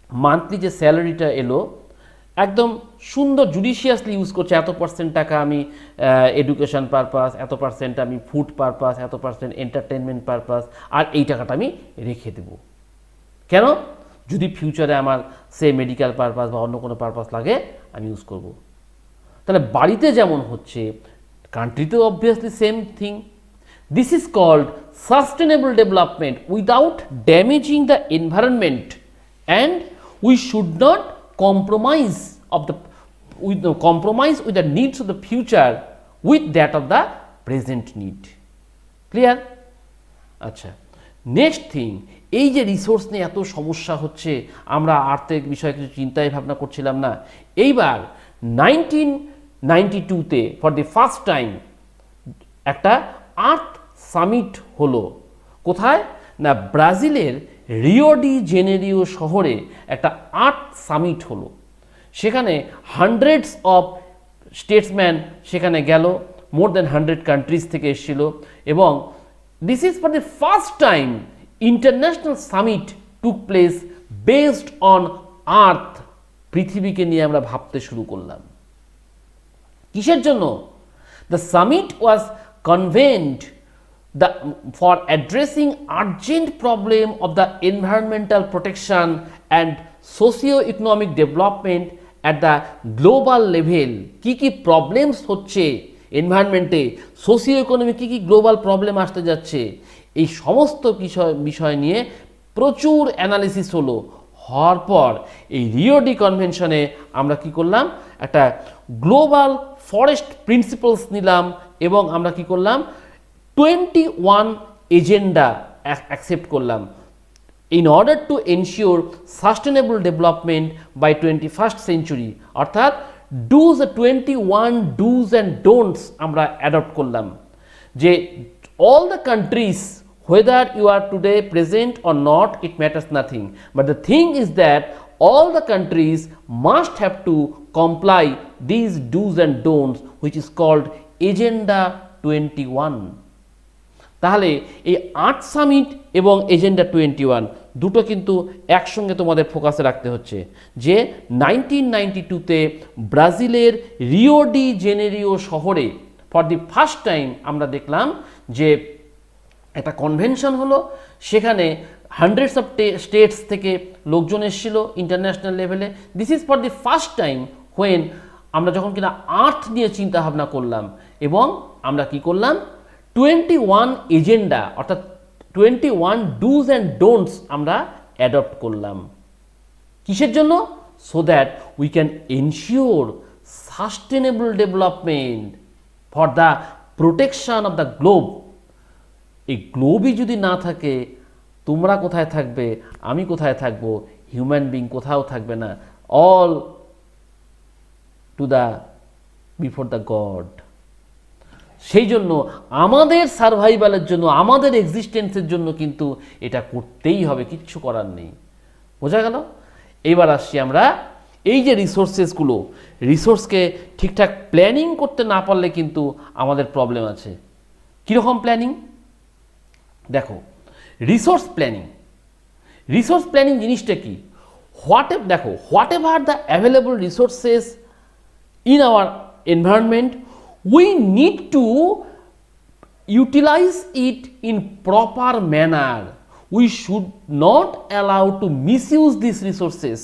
মান্থলি যে স্যালারিটা এলো একদম সুন্দর জুডিশিয়াসলি ইউজ করছে, এত পার্সেন্ট টাকা আমি এডুকেশন পারপাস, এত পার্সেন্ট আমি ফুড পারপাস, এত পার্সেন্ট এন্টারটেনমেন্ট পারপাস, আর এই টাকাটা আমি রেখে দেব। কেন? যদি ফিউচারে আমার সে মেডিকেল পারপাস বা অন্য কোনো পারপাস লাগে আমি ইউজ করব। তাহলে বাড়িতে যেমন হচ্ছে, কান্ট্রিতেও obviously same thing. This is called sustainable development without damaging the environment, and we should not compromise with the needs of the future with that of the present need. Clear? আচ্ছা, next thing, এই যে resource নিয়ে এত সমস্যা হচ্ছে, আমরা আর্থিক বিষয়ে কিছু চিন্তাই ভাবনা করছিলাম না। এইবার 1992-তে ফর দি ফার্স্ট টাইম একটা আর্থ সামিট হলো। কোথায় না? ব্রাজিলের রিও ডি জেনেরিও শহরে একটা আর্থ সামিট হলো। সেখানে হান্ড্রেডস অফ স্টেটসম্যান সেখানে গেল, মোর দ্যান 100 কান্ট্রিজ থেকে এসেছিল, এবং this is for the first time international summit took place based on earth. পৃথিবীকে নিয়ে আমরা ভাবতে শুরু করলাম। কিসের জন্য? The summit was কনভেন্ড for addressing urgent problem of the environmental protection and socio-economic development at the global level. কি problems হচ্ছে এনভায়রনমেন্টে, সোশিও ইকোনমিক কি গ্লোবাল প্রবলেম আসতে যাচ্ছে, এই সমস্ত বিষয় নিয়ে প্রচুর অ্যানালিসিস হলো। হওয়ার পর এই রিও ডি কনভেনশনে আমরা কি করলাম? একটা গ্লোবাল ফরেস্ট প্রিন্সিপালস নিলাম, এবং আমরা কি করলাম? 21 এজেন্ডা অ্যাকসেপ্ট করলাম in order to ensure sustainable development by 21st century. অর্থাৎ 21 ডুজ অ্যান্ড ডোন্টস আমরা অ্যাডপ্ট করলাম, যে all the countries, whether you are today present or not, it matters nothing, but the thing is that all the countries must have to comply these do's and don'ts, which is called Agenda 21. তাহলে এই আর্থ summit এবং agenda 21 দুটো কিন্তু একসঙ্গে তোমাদের ফোকাসে রাখতে হচ্ছে, যে 1992-তে ব্রাজিলের রিও ডি জেনেরিও শহরে ফর দি ফার্স্ট টাইম আমরা দেখলাম যে একটা কনভেনশন হলো। সেখানে হান্ড্রেডস অফ স্টেটস থেকে লোকজন এসেছিল ইন্টারন্যাশনাল লেভেলে। This is for the first time when আমরা যখন কিনা আর্থ নিয়ে চিন্তা ভাবনা করলাম, এবং আমরা কি করলাম? 21 এজেন্ডা অর্থাৎ 21 ডুজ অ্যান্ড ডোন্টস আমরা অ্যাডপ্ট করলাম। কিসের জন্য? So that we can ensure sustainable development for the protection of the globe. এই গ্লোবই যদি না থাকে, তোমরা কোথায় থাকবে, আমি কোথায় থাকবো, হিউম্যান বিং কোথাও থাকবে না, all to the before the god. সেই জন্য আমাদের সার্ভাইভালের জন্য, আমাদের এক্সিস্টেন্সের জন্য কিন্তু এটা করতেই হবে, কিচ্ছু করার নেই। বোঝা গেল? এবার আসছি আমরা এই যে রিসোর্সেসগুলো, রিসোর্সকে ঠিকঠাক প্ল্যানিং করতে না পারলে কিন্তু আমাদের প্রবলেম আছে। কীরকম প্ল্যানিং? দেখো, রিসোর্স প্ল্যানিং জিনিসটা কি? What ever the available resources in our environment, we need to utilize it in proper manner. We should not allow to misuse these resources,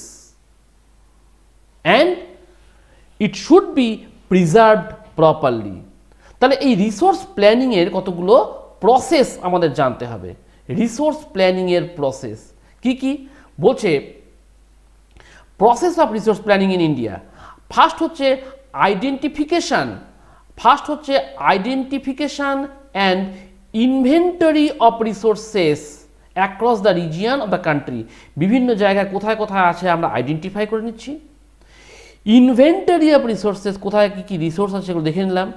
and it should be preserved properly. তাহলে এই resource planning এর কতগুলো process আমাদের জানতে হবে। Resource planning এর process কি বলছে? Process of resource planning in India, first হচ্ছে identification and inventory of resources across the region of the country. বিভিন্ন জায়গায় কোথায় কোথায় আছে আমরা আইডেন্টিফাই করে নিচ্ছি। ইনভেন্টরি অফ রিসোর্সেস, কোথায় কী রিসোর্স আছে সেগুলো দেখে নিলাম।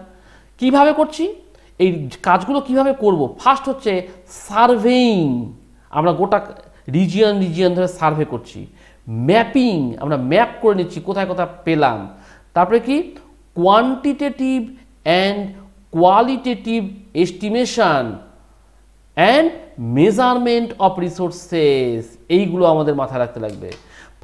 কীভাবে করছি এই কাজগুলো, কিভাবে করব? ফার্স্ট হচ্ছে সার্ভেইং, আমরা গোটা রিজিয়ন ধরে সার্ভে করছি। ম্যাপিং, আমরা ম্যাপ করে নিচ্ছি কোথায় কোথায় পেলাম। তারপরে কি? Quantitative and qualitative estimation and measurement of resources, এইগুলো আমাদের মাথায় রাখতে লাগবে।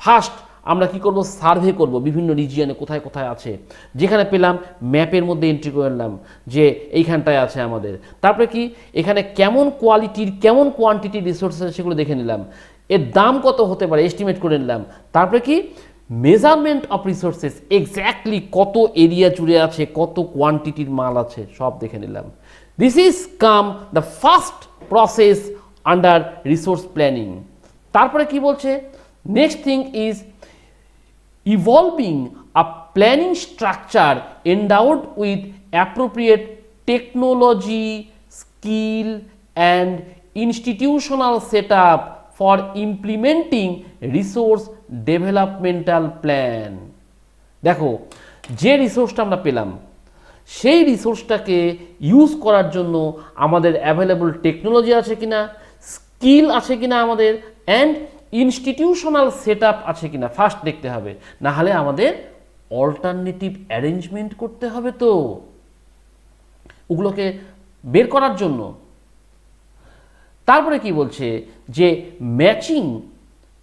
ফার্স্ট আমরা কি করব, সার্ভে করব বিভিন্ন রিজিয়নে কোথায় কোথায় আছে, যেখানে পেলাম ম্যাপের মধ্যে এন্ট্রি করে নিলাম যে এইখানটায় আছে আমাদের। তারপরে কি এখানে কেমন কোয়ালিটির কেমন কোয়ান্টিটির রিসোর্স আছে সেগুলো দেখে নিলাম, এর দাম কত হতে পারে এস্টিমেট করে নিলাম। তারপরে কি মেজারমেন্ট অফ রিসোর্সেস, এক্স্যাক্টলি কত এরিয়া জুড়ে আছে, কত কোয়ান্টিটির মাল আছে সব দেখে নিলাম। This is come the first process under resource planning. তারপরে কি বলছে, next thing is evolving a planning structure endowed with appropriate technology, skill and institutional setup for implementing resource developmental plan. দেখো যে রিসোর্সটা আমরা পেলাম সেই রিসোর্সটাকে ইউজ করার জন্য আমাদের অ্যাভেলেবল টেকনোলজি আছে কিনা, স্কিল আছে কিনা আমাদের, অ্যান্ড ইনস্টিটিউশনাল সেট আপ আছে কিনা ফার্স্ট দেখতে হবে, না হলে আমাদের অল্টারনেটিভ অ্যারেঞ্জমেন্ট করতে হবে তো ওগুলোকে বের করার জন্য। তারপরে কি বলছে যে matching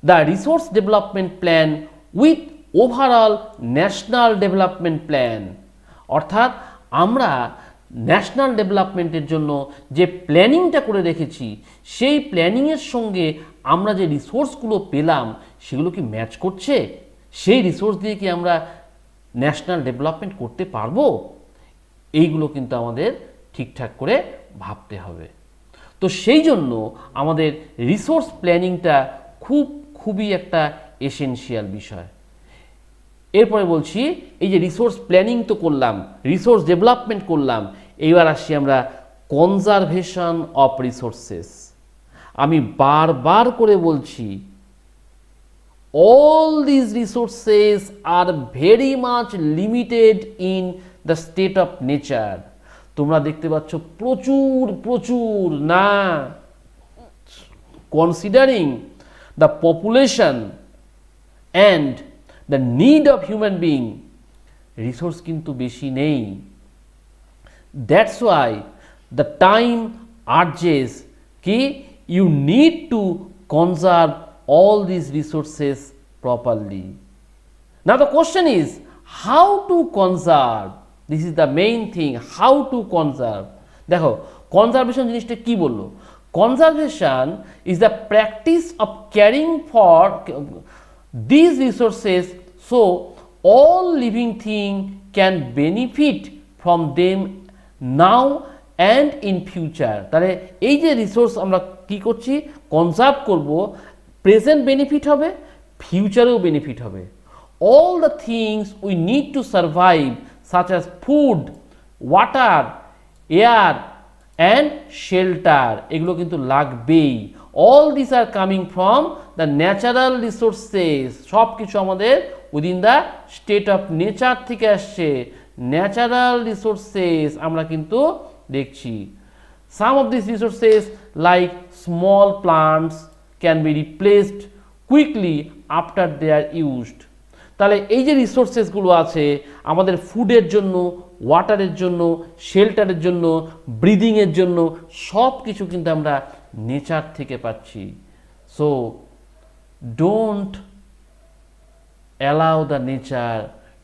the resource development plan with overall national development plan, অর্থাৎ আমরা ন্যাশনাল ডেভেলপমেন্টের জন্য যে প্ল্যানিংটা করে রেখেছি সেই প্ল্যানিংয়ের সঙ্গে আমরা যে রিসোর্সগুলো পেলাম সেগুলো কি ম্যাচ করছে, সেই রিসোর্স দিয়ে কি আমরা ন্যাশনাল ডেভেলপমেন্ট করতে পারবো, এইগুলো কিন্তু আমাদের ঠিকঠাক করে ভাবতে হবে। তো সেই জন্য আমাদের রিসোর্স প্ল্যানিংটা খুবই একটা এসেনশিয়াল বিষয়। এরপরে বলছি এই যে রিসোর্স প্ল্যানিং তো করলাম, রিসোর্স ডেভেলপমেন্ট করলাম, এইবার আসি আমরা কনজারভেশন অফ রিসোর্সেস। আমি বারবার করে বলছি all these resources are very much limited in the state of nature. তোমরা দেখতে পাচ্ছ প্রচুর না, considering the population and the need of human being, resource কিন্তু বেশি নেই। That's why the time urges ki you need to conserve all these resources properly. Now the question is how to conserve. This is the main thing, how to conserve. দেখো conservation জিনিসটা কি বললো, conservation is the practice of caring for these resources so all living things can benefit from them now and in future. তাহলে এই যে resource আমরা কি করছি, কনজার্ভ করব, প্রেজেন্ট বেনিফিট হবে, ফিউচারেও বেনিফিট হবে। All the things we need to survive such as food, water, air and shelter, এগুলো কিন্তু লাগবেই। All this are coming from the natural resources, সব কিছু আমাদের within the state of nature থেকে আসছে। ন্যাচারাল রিসোর্সেস আমরা কিন্তু দেখছি। Some of these resources like small plants can be replaced quickly after they are used. তাহলে এই যে রিসোর্সেসগুলো আছে আমাদের ফুডের জন্য, ওয়াটারের জন্য, শেল্টারের জন্য, ব্রিদিংয়ের জন্য, সব কিছু কিন্তু আমরা নেচার থেকে পাচ্ছি। So don't allow the nature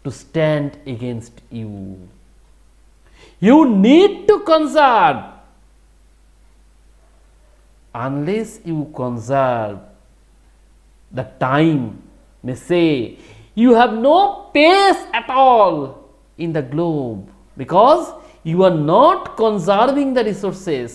to stand against you. You need to conserve. Unless you conserve, the time may say you have no place at all in the globe because you are not conserving the resources.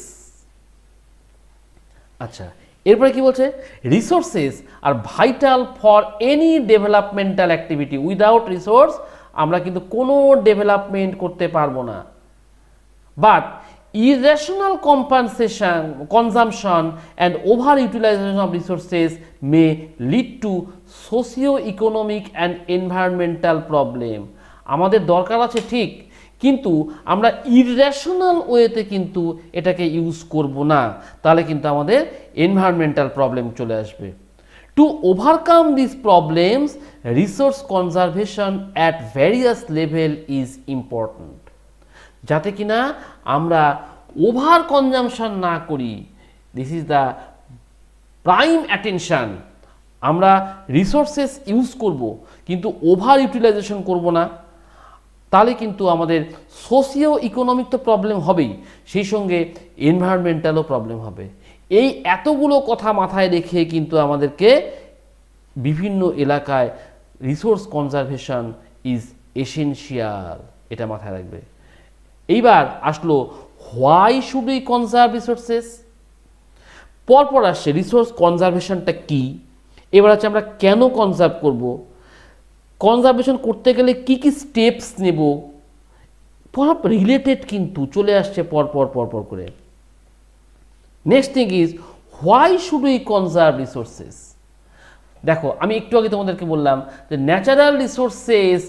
আচ্ছা, এরপরে কি বলছে, resources are vital for any developmental activity. Without resource আমরা কিন্তু কোনো development করতে পারবো না। But irrational consumption and overutilization of resources may lead to socio-economic and environmental problem. আমাদের দরকার আছে ঠিক, কিন্তু আমরা ইররেশনাল ওয়েতে কিন্তু এটাকে ইউজ করব না, তাহলে কিন্তু আমাদের এনভায়রনমেন্টাল প্রবলেম চলে আসবে। To overcome these problems, resource conservation at various level is important. যাতে কিনা আমরা ওভার কনজামশন না করি, this is the prime attention. আমরা রিসোর্সেস ইউজ করব কিন্তু ওভার ইউটিলাইজেশন করব না, তাহলে কিন্তু আমাদের সোশিও ইকোনমিক তো প্রবলেম হবেই, সেই সঙ্গে এনভায়রনমেন্টালও প্রবলেম হবে। এই এতগুলো কথা মাথায় রেখে কিন্তু আমাদেরকে বিভিন্ন এলাকায় রিসোর্স কনজারভেশন ইজ এসেনশিয়াল, এটা মাথায় রাখবে। এইবার আসলো why should we conserve resources. পরপর আসছে রিসোর্স কনজারভেশনটা কি, এবার আছে আমরা কেন কনজার্ভ করব, কনজারভেশন করতে গেলে কি কি স্টেপস নেব, সব রিলেটেড কিন্তু চলে আসছে পরপর করে। Next thing is why should we conserve resources. দেখো আমি একটু আগে তোমাদেরকে বললাম যে natural resources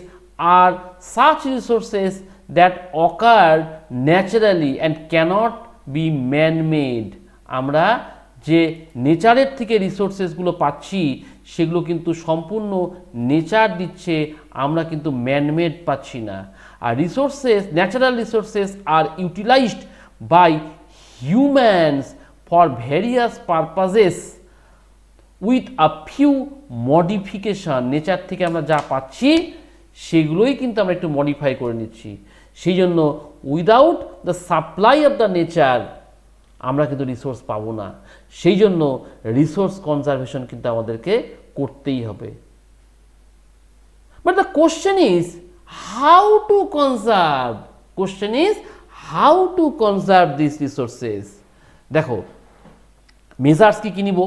are such resources that occur naturally and cannot be man made. আমরা যে নেচারের থেকে রিসোর্সেসগুলো পাচ্ছি সেগুলো কিন্তু সম্পূর্ণ নেচার দিচ্ছে, আমরা কিন্তু ম্যানমেড পাচ্ছি না। আর resources, natural resources are utilised by humans for various purposes with a few modification. Nature থেকে আমরা যা পাচ্ছি সেগুলোই কিন্তু আমরা একটু মডিফাই করে নিচ্ছি। সেই জন্য without the supply of the nature আমরা কিন্তু রিসোর্স পাবো না। সেই জন্য রিসোর্স কনজারভেশন কিন্তু আমাদেরকে করতেই হবে। But the question is how to conserve, question is how to conserve this resources. দেখো মেজার্স কি নিব,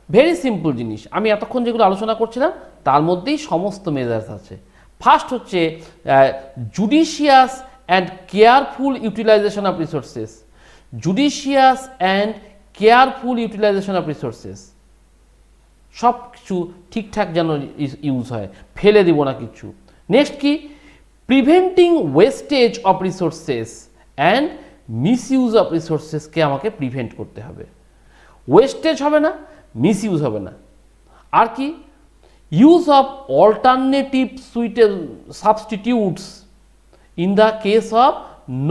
ভেরি সিম্পল জিনিস, আমি এতক্ষণ যেগুলো আলোচনা করছিলাম তার মধ্যেই সমস্ত মেজার্স আছে। ফার্স্ট হচ্ছে judicious and careful utilisation of resources. Judicious and careful utilisation of resources, সব কিছু ঠিকঠাক যেন ইউজ হয়, ফেলে দিব না কিছু। নেক্সট কি, preventing wastage of resources and misuse of রিসোর্সেসকে আমাকে প্রিভেন্ট করতে হবে। ওয়েস্টেজ হবে না, মিসইউজ হবে না। আর কি, use of alternative substitutes in the case of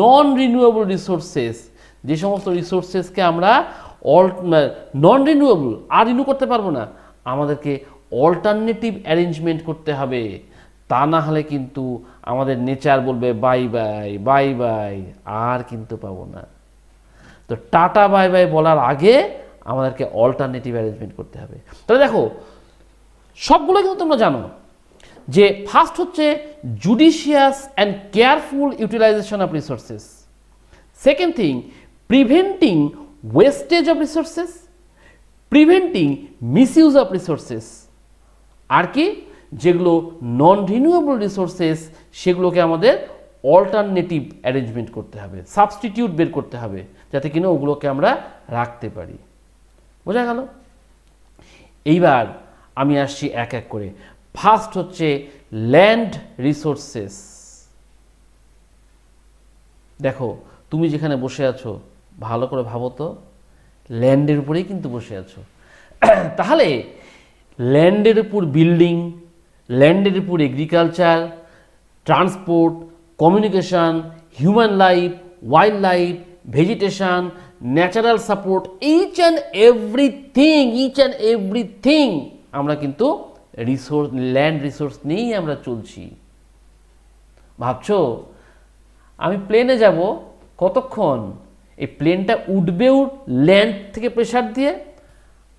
non renewable resources. যে সমস্ত রিসোর্সেসকে আমরা নন রিনিউয়েবল, আর রিনিউ করতে পারবো না, আমাদেরকে অল্টারনেটিভ অ্যারেঞ্জমেন্ট করতে হবে। তা না হলে কিন্তু আমাদের নেচার বলবে বাই বাই বাই বাই, আর কিন্তু পাবো না। তো টাটা বাই বাই বলার আগে আমাদেরকে অল্টারনেটিভ অ্যারেঞ্জমেন্ট করতে হবে। তাহলে দেখো সবগুলো কিন্তু তোমরা জানো যে ফার্স্ট হচ্ছে judicious and careful utilisation of resources. Second thing, preventing wastage of resources, preventing misuse of resources. আর কি, যেগুলো নন রিনিউয়েবল রিসোর্সেস সেগুলোকে আমাদের অল্টারনেটিভ অ্যারেঞ্জমেন্ট করতে হবে, সাবস্টিটিউট বের করতে হবে, যাতে কিনা ওগুলোকে আমরা রাখতে পারি। বোঝা গেল? এইবার আমি আসছি এক এক করে। ফার্স্ট হচ্ছে ল্যান্ড রিসোর্সেস। দেখো তুমি যেখানে বসে আছো ভালো করে ভাবো তো, ল্যান্ডের উপরেই কিন্তু বসে আছো। তাহলে ল্যান্ডের উপর বিল্ডিং, ল্যান্ডের উপর agriculture, transport, communication, human life, wild life, vegetation, natural support, each and everything আমরা কিন্তু রিসোর্স, ল্যান্ড রিসোর্স নিয়েই আমরা চলছি। ভাবছো আমি প্লেনে যাব, কতক্ষণ? এই প্লেনটা উঠবেও ল্যান্ড থেকে প্রেসার দিয়ে,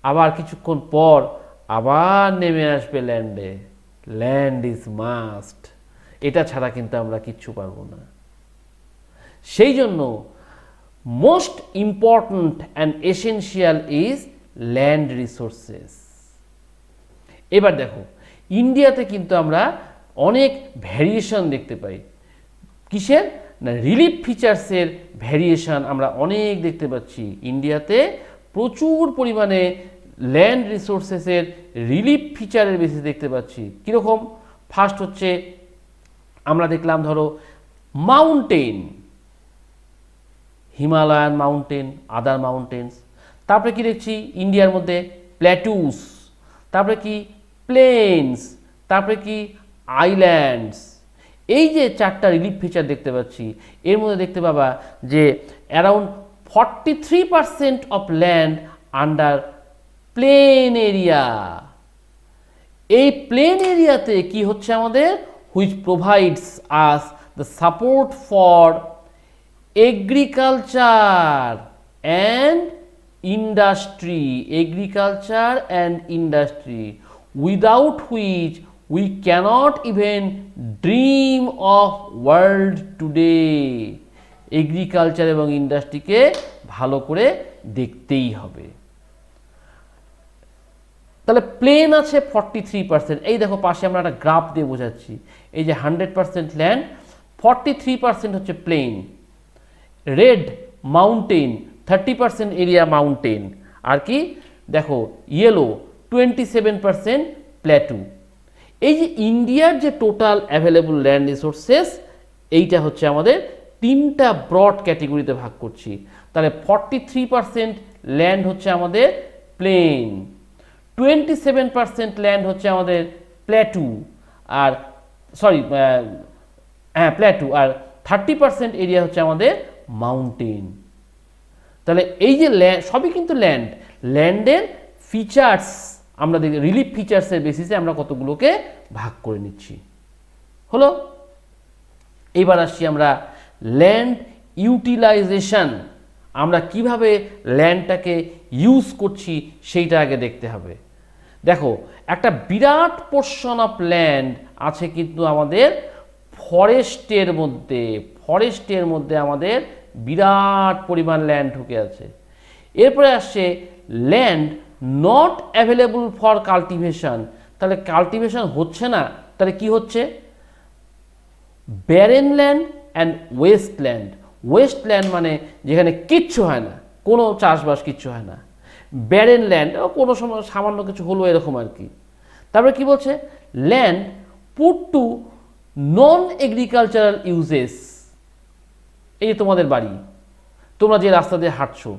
আবার কিছুক্ষণ পর আবার নেমে আসবে ল্যান্ডে। ল্যান্ড ইজ মাস্ট, এটা ছাড়া কিন্তু আমরা কিচ্ছু পারবো না। সেই জন্য most important and essential is land resources. এবার দেখো ইন্ডিয়াতে কিন্তু আমরা অনেক ভ্যারিয়েশন দেখতে পাই। কিসের না, রিলিফ ফিচার্সের ভ্যারিয়েশন আমরা অনেক দেখতে পাচ্ছি। ইন্ডিয়াতে প্রচুর পরিমাণে ল্যান্ড রিসোর্সেসের রিলিফ ফিচারের বেশি দেখতে পাচ্ছি। কীরকম? ফার্স্ট হচ্ছে আমরা দেখলাম ধরো মাউন্টেন, হিমালয়ান মাউন্টেন, আদার মাউন্টেন্স। তারপরে কি দেখছি ইন্ডিয়ার মধ্যে প্ল্যাটুস, তারপরে কি প্লেনস, তারপরে কি আইল্যান্ডস। এই যে চারটা রিলিফ ফিচার দেখতে পাচ্ছি, এর মধ্যে দেখতে পাবা যে around 43% of land under plain area। এই প্লেন এরিয়াতে কি হচ্ছে আমাদের, which provides us the support for agriculture and industry, without which we cannot even dream of world today। Agriculture এবং ইন্ডাস্ট্রিকে ভালো করে দেখতেই হবে। তাহলে প্লেন আছে 43%। এই দেখো পাশে আমরা একটা গ্রাফ দিয়ে বোঝাচ্ছি, এই যে 100% ল্যান্ড, 43% হচ্ছে plain. Red mountain, 30% area mountain. আর কি দেখো ইয়েলো 27% প্ল্যাটু। এই যে ইন্ডিয়ার যে টোটাল অ্যাভেলেবল ল্যান্ড রিসোর্সেস, এইটা হচ্ছে আমাদের তিনটা ব্রড ক্যাটেগরিতে ভাগ করছি। তাহলে 43% ল্যান্ড হচ্ছে আমাদের প্লেন, 27% ল্যান্ড হচ্ছে আমাদের প্ল্যাটু, আর প্ল্যাটু, আর 30% এরিয়া হচ্ছে আমাদের মাউন্টেন। তাহলে এই যে সবই কিন্তু ল্যান্ডের ফিচার্স আমরা দেখি, রিলিফ ফিচার্সের বেসিসে আমরা কতগুলোকে ভাগ করে নিচ্ছি। হলো, এবার আসছি আমরা ল্যান্ড ইউটিলাইজেশন। আমরা কিভাবে ল্যান্ডটাকে ইউজ করছি সেইটা আগে দেখতে হবে। দেখো একটা বিরাট পোর্শন অফ ল্যান্ড আছে কিন্তু আমাদের ফরেস্টের মধ্যে আমাদের বিরাট পরিমাণ ল্যান্ড ঢুকে আছে। এরপরে আসছে land not available for cultivation. তাহলে কাল্টিভেশন হচ্ছে না, তাহলে কি হচ্ছে, barren land and wasteland. Wasteland মানে যেখানে কিচ্ছু হয় না, কোনো চাষবাস কিচ্ছু হয় না। ব্যারেন ল্যান্ড কোনো সময় সামান্য কিছু হলো এরকম আর কি। তারপরে কি বলছে, land put to non agricultural uses. এই যে তোমাদের বাড়ি, তোমরা যে রাস্তা দিয়ে হাঁটছো,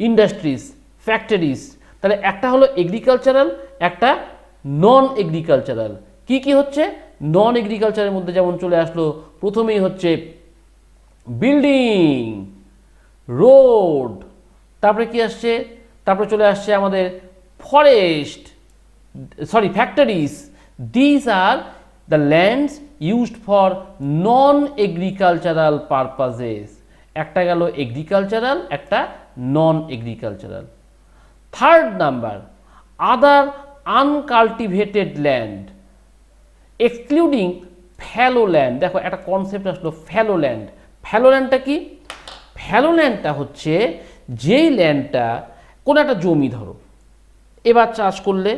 ইন্ডাস্ট্রিজ, ফ্যাক্টরিজ, তাহলে একটা হলো এগ্রিকালচারাল, একটা নন এগ্রিকালচারাল। কি কি হচ্ছে, নন এগ্রিকালচারের মধ্যে যেমন চলে আসলো, প্রথমেই হচ্ছে বিল্ডিং, রোড, তারপরে কি আসছে, তারপরে চলে আসছে আমাদের factories. This are the lands used for non agricultural purposes. একটা গেল এগ্রিকালচারাল, একটা non agricultural. Third number, other uncultivated land excluding fallow land. দেখো একটা কনসেপ্ট আসলো ফ্যালো ল্যান্ড। ফ্যালো ল্যান্ডটা কি, ফ্যালো ল্যান্ডটা হচ্ছে যেই ল্যান্ডটা, কোনো একটা জমি ধরো, এবার চাষ করলে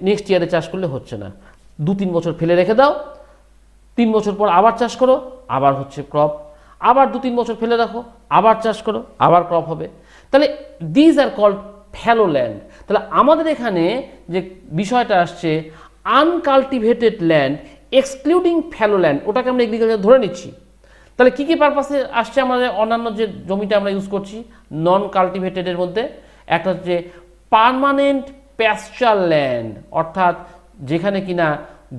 নেক্সট ইয়ারে চাষ করলে হচ্ছে না, 2-3 বছর ফেলে রেখে দাও, 3 বছর পর আবার চাষ করো, আবার হচ্ছে ক্রপ, আবার 2-3 বছর ফেলে রাখো, আবার চাষ করো, আবার ক্রপ হবে। তাহলে these are called fallow land. তাহলে আমাদের এখানে যে বিষয়টা আসছে uncultivated land excluding fallow land, ওটাকে আমরা এগ্রিকালচার ধরে নিচ্ছি। তাহলে কী কী পারপাসে আসছে আমাদের অন্যান্য যে জমিটা আমরা ইউজ করছি নন কাল্টিভেটেডের মধ্যে, একটা হচ্ছে পার্মানেন্ট প্যাস্চার ল্যান্ড, অর্থাৎ যেখানে কিনা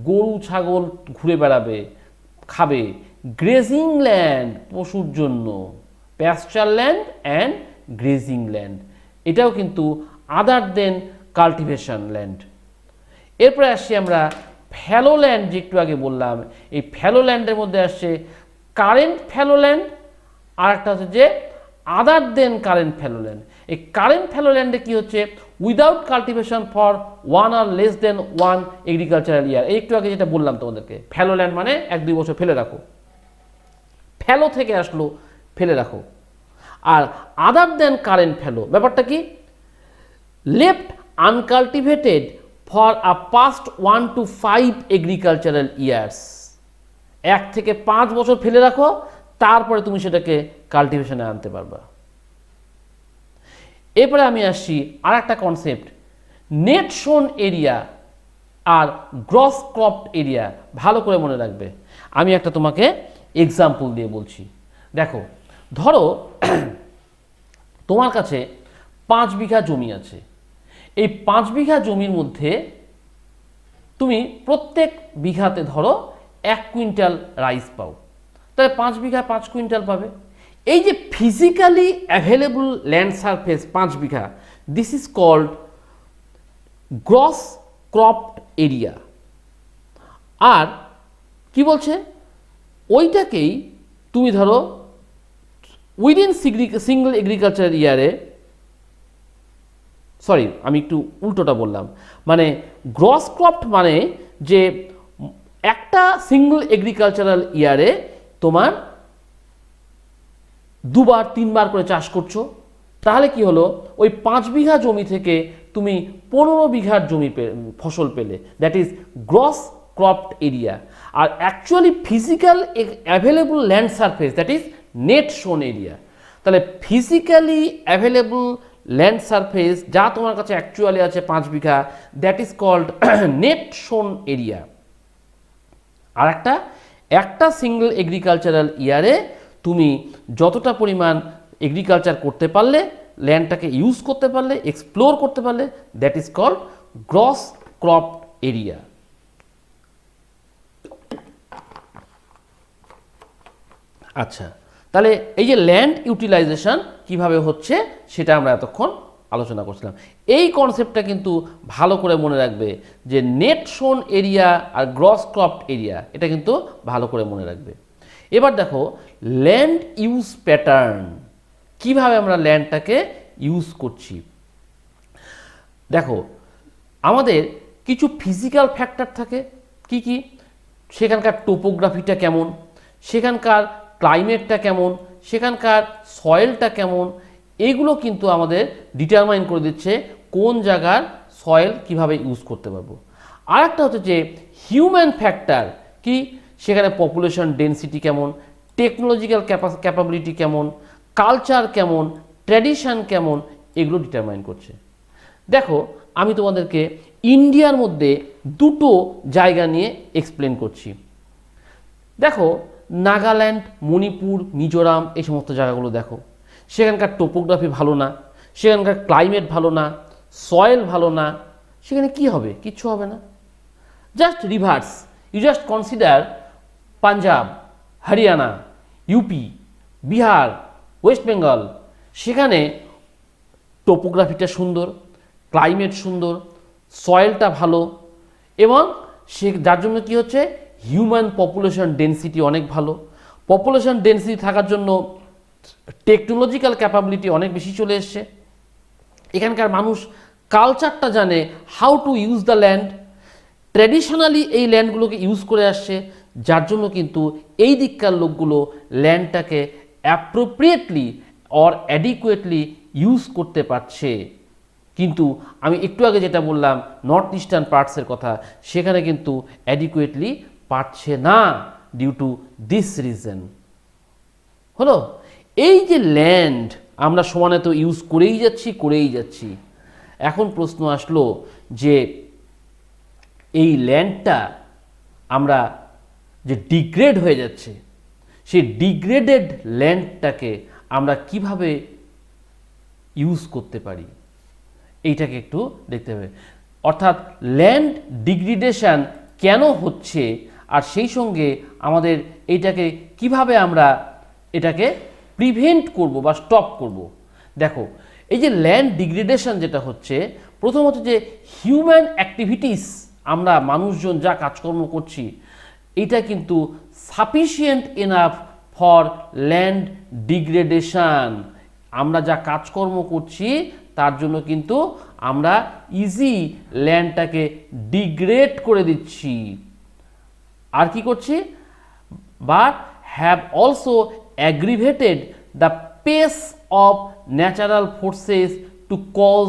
গরু ছাগল ঘুরে বেড়াবে, খাবে। গ্রেজিং ল্যান্ড, পশুর জন্য। প্যাস্চার ল্যান্ড অ্যান্ড গ্রেজিং ল্যান্ড, এটাও কিন্তু আদার দেন কাল্টিভেশন ল্যান্ড। এরপরে আসছি আমরা ফ্যালো ল্যান্ড, যে একটু আগে বললাম, এই ফ্যালো ল্যান্ডের মধ্যে আসছে কারেন্ট ফ্যালো ল্যান্ড, আর একটা হচ্ছে যে other than current fallow land. এই কারেন্ট ফ্যালো ল্যান্ডে কি হচ্ছে, without cultivation for 1 or less than 1 agricultural year. এই একটু আগে যেটা বললাম তোমাদেরকে, ফ্যালো ল্যান্ড মানে 1-2 বছর ফেলে রাখো, ফ্যালো থেকে আসলো ফেলে রাখো। আর আদার দেন কারেন্ট ফ্যালো ব্যাপারটা কি, left uncultivated for a past 1 to 5 agricultural years. 1 থেকে 5 বছর ফেলে রাখো, তারপরে তুমি সেটাকে কাল্টিভেশনে আনতে পারবা। এরপরে আমি আসছি আর একটা কনসেপ্ট, নেট শোন এরিয়া আর গ্রস ক্রপড এরিয়া। ভালো করে মনে রাখবে, আমি একটা তোমাকে এক্সাম্পল দিয়ে বলছি। দেখো ধরো তোমার কাছে 5 বিঘা জমি আছে। এই 5 বিঘা জমির মধ্যে তুমি প্রত্যেক বিঘাতে ধরো 1 কুইন্টাল রাইস পাও, তাহলে 5 বিঘা 5 কুইন্টাল পাবে। এই যে physically available land surface 5 bigha, this is called gross cropped area. আর কি বলছে, ওইটাকেই তুমি ধরো উইদিন সিঙ্গল এগ্রিকালচার ইয়ারে, সরি আমি একটু উল্টোটা বললাম, মানে গ্রস ক্রপড মানে যে একটা সিঙ্গল এগ্রিকালচারাল ইয়ারে তোমার 2বার 3বার করে চাষ করছো, তাহলে কি হলো, ওই 5 বিঘা জমি থেকে তুমি 15 বিঘার জমি ফসল পেলে, that is gross cropped area. আর actually physical available land surface, that is net sown area. তাহলে ফিজিক্যালি অ্যাভেলেবল ল্যান্ড সারফেস যা তোমার কাছে অ্যাকচুয়ালি আছে 5 বিঘা, that is called net sown area. আর একটা সিঙ্গল এগ্রিকালচারাল ইয়ারে তুমি যতটা পরিমাণ এগ্রিকালচার করতে পারলে, ল্যান্ডটাকে ইউজ করতে পারলে, এক্সপ্লোর করতে পারলে, that is called gross crop area. আচ্ছা, তাহলে এই যে ল্যান্ড ইউটিলাইজেশন কিভাবে হচ্ছে সেটা আমরা এতক্ষণ আলোচনা করছিলাম। এই কনসেপ্টটা কিন্তু ভালো করে মনে রাখবে যে নেট শোন এরিয়া আর গ্রস ক্রপড এরিয়া, এটা কিন্তু ভালো করে মনে রাখবে। এবার দেখো ল্যান্ড ইউজ প্যাটার্ন, কিভাবে আমরা ল্যান্ডটাকে ইউজ করছি। দেখো আমাদের কিছু ফিজিক্যাল ফ্যাক্টর থাকে, কি কি, সেখানকার টোপোগ্রাফিটা কেমন, সেখানকার ক্লাইমেটটা কেমন, সেখানকার সয়েলটা কেমন, এইগুলো কিন্তু আমাদের ডিটারমাইন করে দিচ্ছে কোন জায়গার সয়েল কিভাবে ইউজ করতে পারবো। আর একটা হচ্ছে যে হিউম্যান ফ্যাক্টর, কি সেখানে পপুলেশন ডেনসিটি কেমন, টেকনোলজিক্যাল ক্যাপাবিলিটি কেমন, কালচার কেমন, ট্র্যাডিশন কেমন, এগুলো ডিটারমাইন করছে। দেখো আমি তোমাদেরকে ইন্ডিয়ার মধ্যে দুটো জায়গা নিয়ে এক্সপ্লেন করছি। দেখো নাগাল্যান্ড, মণিপুর, মিজোরাম, এই সমস্ত জায়গাগুলো দেখো, সেখানকার টোপোগ্রাফি ভালো না, সেখানকার ক্লাইমেট ভালো না, সয়েল ভালো না, সেখানে কি হবে, কিচ্ছু হবে না। Just reverse, you just consider Punjab, Haryana, UP, Bihar, West Bengal, সেখানে টোপোগ্রাফিটা সুন্দর, ক্লাইমেট সুন্দর, সয়েলটা ভালো, এবং যার জন্য কি হচ্ছে, হিউম্যান পপুলেশন ডেনসিটি অনেক ভালো। পপুলেশন ডেনসিটি থাকার জন্য টেকনোলজিক্যাল ক্যাপাবিলিটি অনেক বেশি চলে এসছে। এখানকার মানুষ কালচারটা জানে, how to use the land, traditionally এই ল্যান্ডগুলোকে ইউজ করে আসছে, যার জন্য কিন্তু এই দিককার লোকগুলো ল্যান্ডটাকে অ্যাপ্রোপ্রিয়েটলি অর অ্যাডিকুয়েটলি ইউজ করতে পারছে। কিন্তু আমি একটু আগে যেটা বললাম নর্থ ইস্টার্ন পার্টসের কথা, সেখানে কিন্তু অ্যাডিকুয়েটলি পারছে না, ডিউ টু দিস রিজন। হলো, এই যে ল্যান্ড আমরা সমানে তো ইউজ করেই যাচ্ছি। এখন প্রশ্ন আসলো যে এই ল্যান্ডটা আমরা যে ডিগ্রেড হয়ে যাচ্ছে, সেই ডিগ্রেডেড ল্যান্ডটাকে আমরা কিভাবে ইউজ করতে পারি, এইটাকে একটু দেখতে হবে। অর্থাৎ ল্যান্ড ডিগ্রেডেশন কেন হচ্ছে, আর সেই সঙ্গে আমাদের এইটাকে কিভাবে আমরা এটাকে প্রিভেন্ট করব বা স্টপ করব। দেখো এই যে ল্যান্ড ডিগ্রেডেশন যেটা হচ্ছে, প্রথমত যে হিউম্যান অ্যাক্টিভিটিস, আমরা মানুষজন যা কাজকর্ম করছি, এটা কিন্তু sufficient enough for land degradation. আমরা যা কাজকর্ম করছি তার জন্য কিন্তু আমরা ইজি ল্যান্ডটাকে ডিগ্রেড করে দিচ্ছি। আর কি করছি, but have also aggravated the pace of natural forces to cause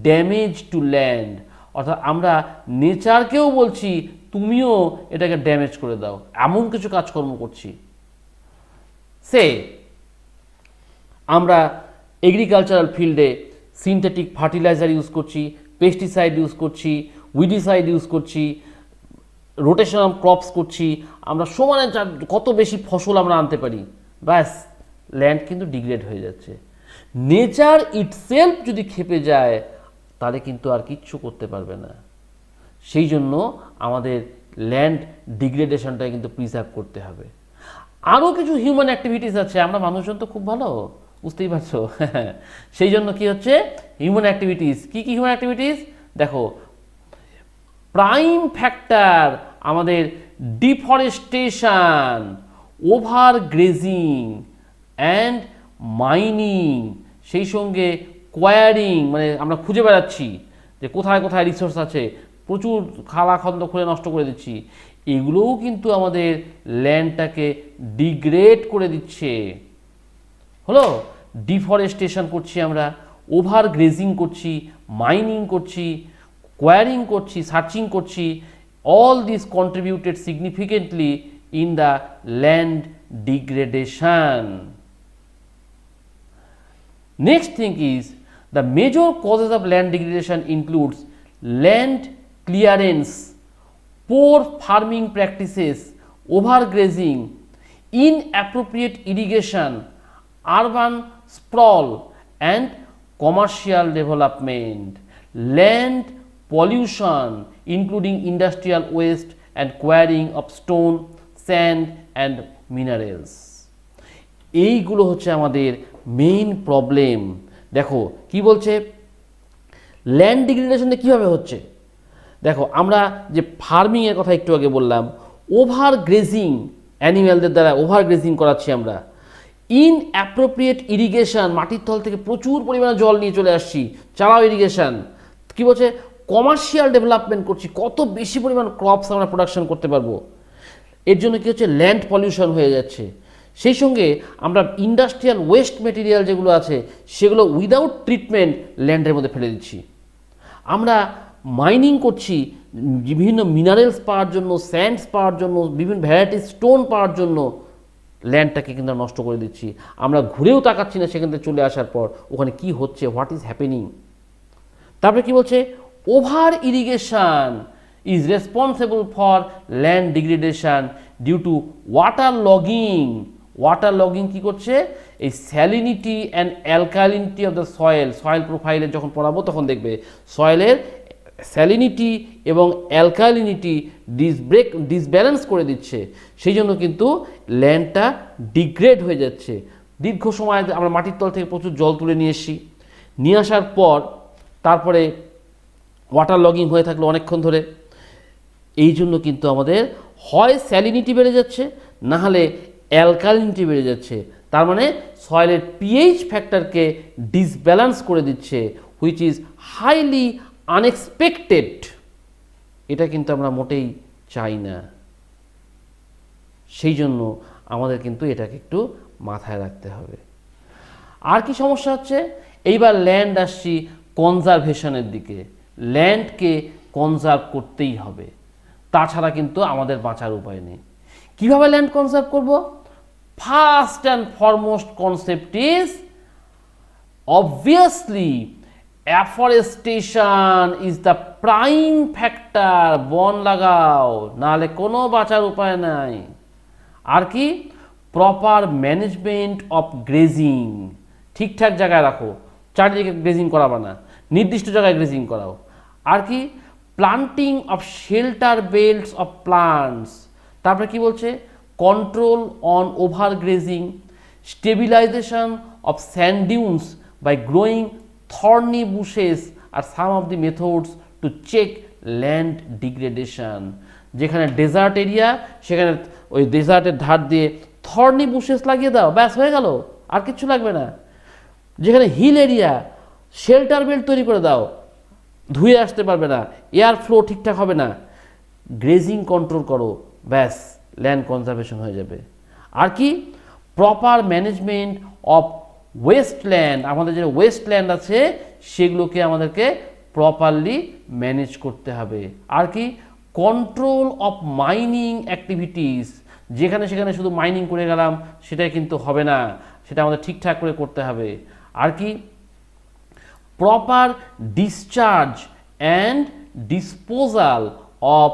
damage to land. অর্থাৎ আমরা নেচারকেও বলছি তুমিও এটাকে ড্যামেজ করে দাও, এমন কিছু কাজকর্ম করছি। সে আমরা এগ্রিকালচারাল ফিল্ডে সিনথেটিক ফার্টিলাইজার ইউজ করছি, পেস্টিসাইড ইউজ করছি, উইডিসাইড ইউজ করছি, রোটেশন অফ ক্রপস করছি, আমরা সমানে কত বেশি ফসল আমরা আনতে পারি, ব্যাস ল্যান্ড কিন্তু ডিগ্রেড হয়ে যাচ্ছে। নেচার ইটসেলফ যদি ক্ষেপে যায় তাহলে কিন্তু আর কিচ্ছু করতে পারবে না। সেই জন্য আমাদের ল্যান্ড ডিগ্রেডেশনটা কিন্তু প্রিজার্ভ করতে হবে। আরও কিছু হিউম্যান অ্যাক্টিভিটিস আছে, আমরা মানুষজন তো খুব ভালো, বুঝতেই পারছো। সেই জন্য কি হচ্ছে হিউম্যান অ্যাক্টিভিটিস, কি কি হিউম্যান অ্যাক্টিভিটিস দেখো, প্রাইম ফ্যাক্টর আমাদের deforestation, over grazing and mining, সেই সঙ্গে কোয়ারিং, মানে আমরা খুঁজে বেড়াচ্ছি যে কোথায় কোথায় রিসোর্স আছে, প্রচুর খালাখন্দ খুঁড়ে নষ্ট করে দিচ্ছি, এগুলোও কিন্তু আমাদের ল্যান্ডটাকে ডিগ্রেড করে দিচ্ছে। হলো, ডিফরেস্টেশন করছি আমরা, ওভার গ্রেজিং করছি, মাইনিং করছি, কোয়ারিং করছি, সার্চিং করছি, all this contributed significantly in the land degradation. Next thing is the major causes of land degradation includes land clearance, poor farming practices, overgrazing, inappropriate irrigation, urban sprawl and commercial development, land pollution including industrial waste and quarrying of stone, sand and minerals. এইগুলো হচ্ছে আমাদের main problem. দেখো কি বলছে, land ডিগ্রেডেশনটা কীভাবে হচ্ছে, দেখো আমরা যে ফার্মিংয়ের কথা একটু আগে বললাম, ওভার গ্রেজিং, অ্যানিম্যালদের দ্বারা ওভার গ্রেজিং করাচ্ছি আমরা, ইনঅ্যাপ্রোপ্রিয়েট ইরিগেশন, মাটির তল থেকে প্রচুর পরিমাণে জল নিয়ে চলে আসছি, চালাও ইরিগেশন, কী বলছে কমার্শিয়াল ডেভেলপমেন্ট করছি, কত বেশি পরিমাণ ক্রপস আমরা প্রোডাকশন করতে পারবো, এর জন্য কী হচ্ছে ল্যান্ড পলিউশন হয়ে যাচ্ছে। সেই সঙ্গে আমরা ইন্ডাস্ট্রিয়াল ওয়েস্ট মেটেরিয়াল যেগুলো আছে সেগুলো উইদাউট ট্রিটমেন্ট ল্যান্ডের মধ্যে ফেলে দিচ্ছি। আমরা মাইনিং করছি বিভিন্ন মিনারেলস পাওয়ার জন্য, স্যান্ডস পাওয়ার জন্য, বিভিন্ন ভ্যারাইটিস স্টোন পাওয়ার জন্য, ল্যান্ডটাকে কিন্তু নষ্ট করে দিচ্ছি। আমরা ঘুরেও তাকাচ্ছি না সেখান থেকে চলে আসার পর ওখানে কি হচ্ছে, হোয়াট ইজ হ্যাপেনিং। তারপরে কি বলছে, over irrigation is responsible for land degradation due to water logging. Water logging কী করছে, এই salinity and alkalinity of the soil প্রোফাইলে যখন পড়াবো তখন দেখবে সয়েলের স্যালিনিটি এবং অ্যালকালিনিটি ডিসব্যালেন্স করে দিচ্ছে, সেই জন্য কিন্তু ল্যান্ডটা ডিগ্রেড হয়ে যাচ্ছে। দীর্ঘ সময় আমরা মাটির তল থেকে প্রচুর জল তুলে নিয়ে এসছি, নিয়ে আসার পর তারপরে ওয়াটার লগিং হয়ে থাকলো অনেকক্ষণ ধরে, এই জন্য কিন্তু আমাদের হয় স্যালিনিটি বেড়ে যাচ্ছে, না হলে অ্যালকালিনিটি বেড়ে যাচ্ছে, তার মানে সয়েলের পিএইচ ফ্যাক্টরকে ডিসব্যালেন্স করে দিচ্ছে, হুইচ ইজ হাইলি আনএক্সপেক্টেড। এটা কিন্তু আমরা মোটেই চাই না, সেই জন্য আমাদের কিন্তু এটাকে একটু মাথায় রাখতে হবে। আর কি সমস্যা হচ্ছে, এইবার ল্যান্ড আসছি কনজারভেশনের দিকে, ল্যান্ডকে কনজার্ভ করতেই হবে, তাছাড়া কিন্তু আমাদের বাঁচার উপায় নেই। কীভাবে ল্যান্ড কনজার্ভ করব? First and foremost concept is obviously afforestation is the prime factor. বন লাগাও, নাহলে কোনো বাঁচার উপায় নাই। আর কি, প্রপার ম্যানেজমেন্ট অফ গ্রেজিং, ঠিকঠাক জায়গায় রাখো, চারিদিকে গ্রেজিং করাবা না, নির্দিষ্ট জায়গায় গ্রেজিং করাও। আর কি, planting of shelter belts of plants. তারপরে কি বলছে, control on over grazing, stabilisation of sand dunes by growing thorny bushes are some of the methods to check land degradation. যেখানে ডেজার্ট এরিয়া সেখানে ওই ডেজার্টের ধার দিয়ে থর্নি বুশেস লাগিয়ে দাও, ব্যাস হয়ে গেল, আর কিচ্ছু লাগবে না। যেখানে হিল এরিয়া শেল্টার বেল্ট তৈরি করে দাও, ধুয়ে আসতে পারবে না, এয়ার ফ্লো ঠিকঠাক হবে না, গ্রেজিং কন্ট্রোল করো, ব্যাস ল্যান্ড কনজারভেশন হয়ে যাবে। আর কি, প্রপার ম্যানেজমেন্ট অফ ওয়েস্টল্যান্ড, আমাদের যে ওয়েস্টল্যান্ড আছে সেগুলোকে আমাদেরকে প্রপারলি ম্যানেজ করতে হবে। আর কি, কন্ট্রোল অফ মাইনিং অ্যাক্টিভিটিস, যেখানে সেখানে শুধু মাইনিং করে গেলাম সেটাই কিন্তু হবে না, সেটা আমাদের ঠিকঠাক করে করতে হবে। আর কি, proper discharge and disposal of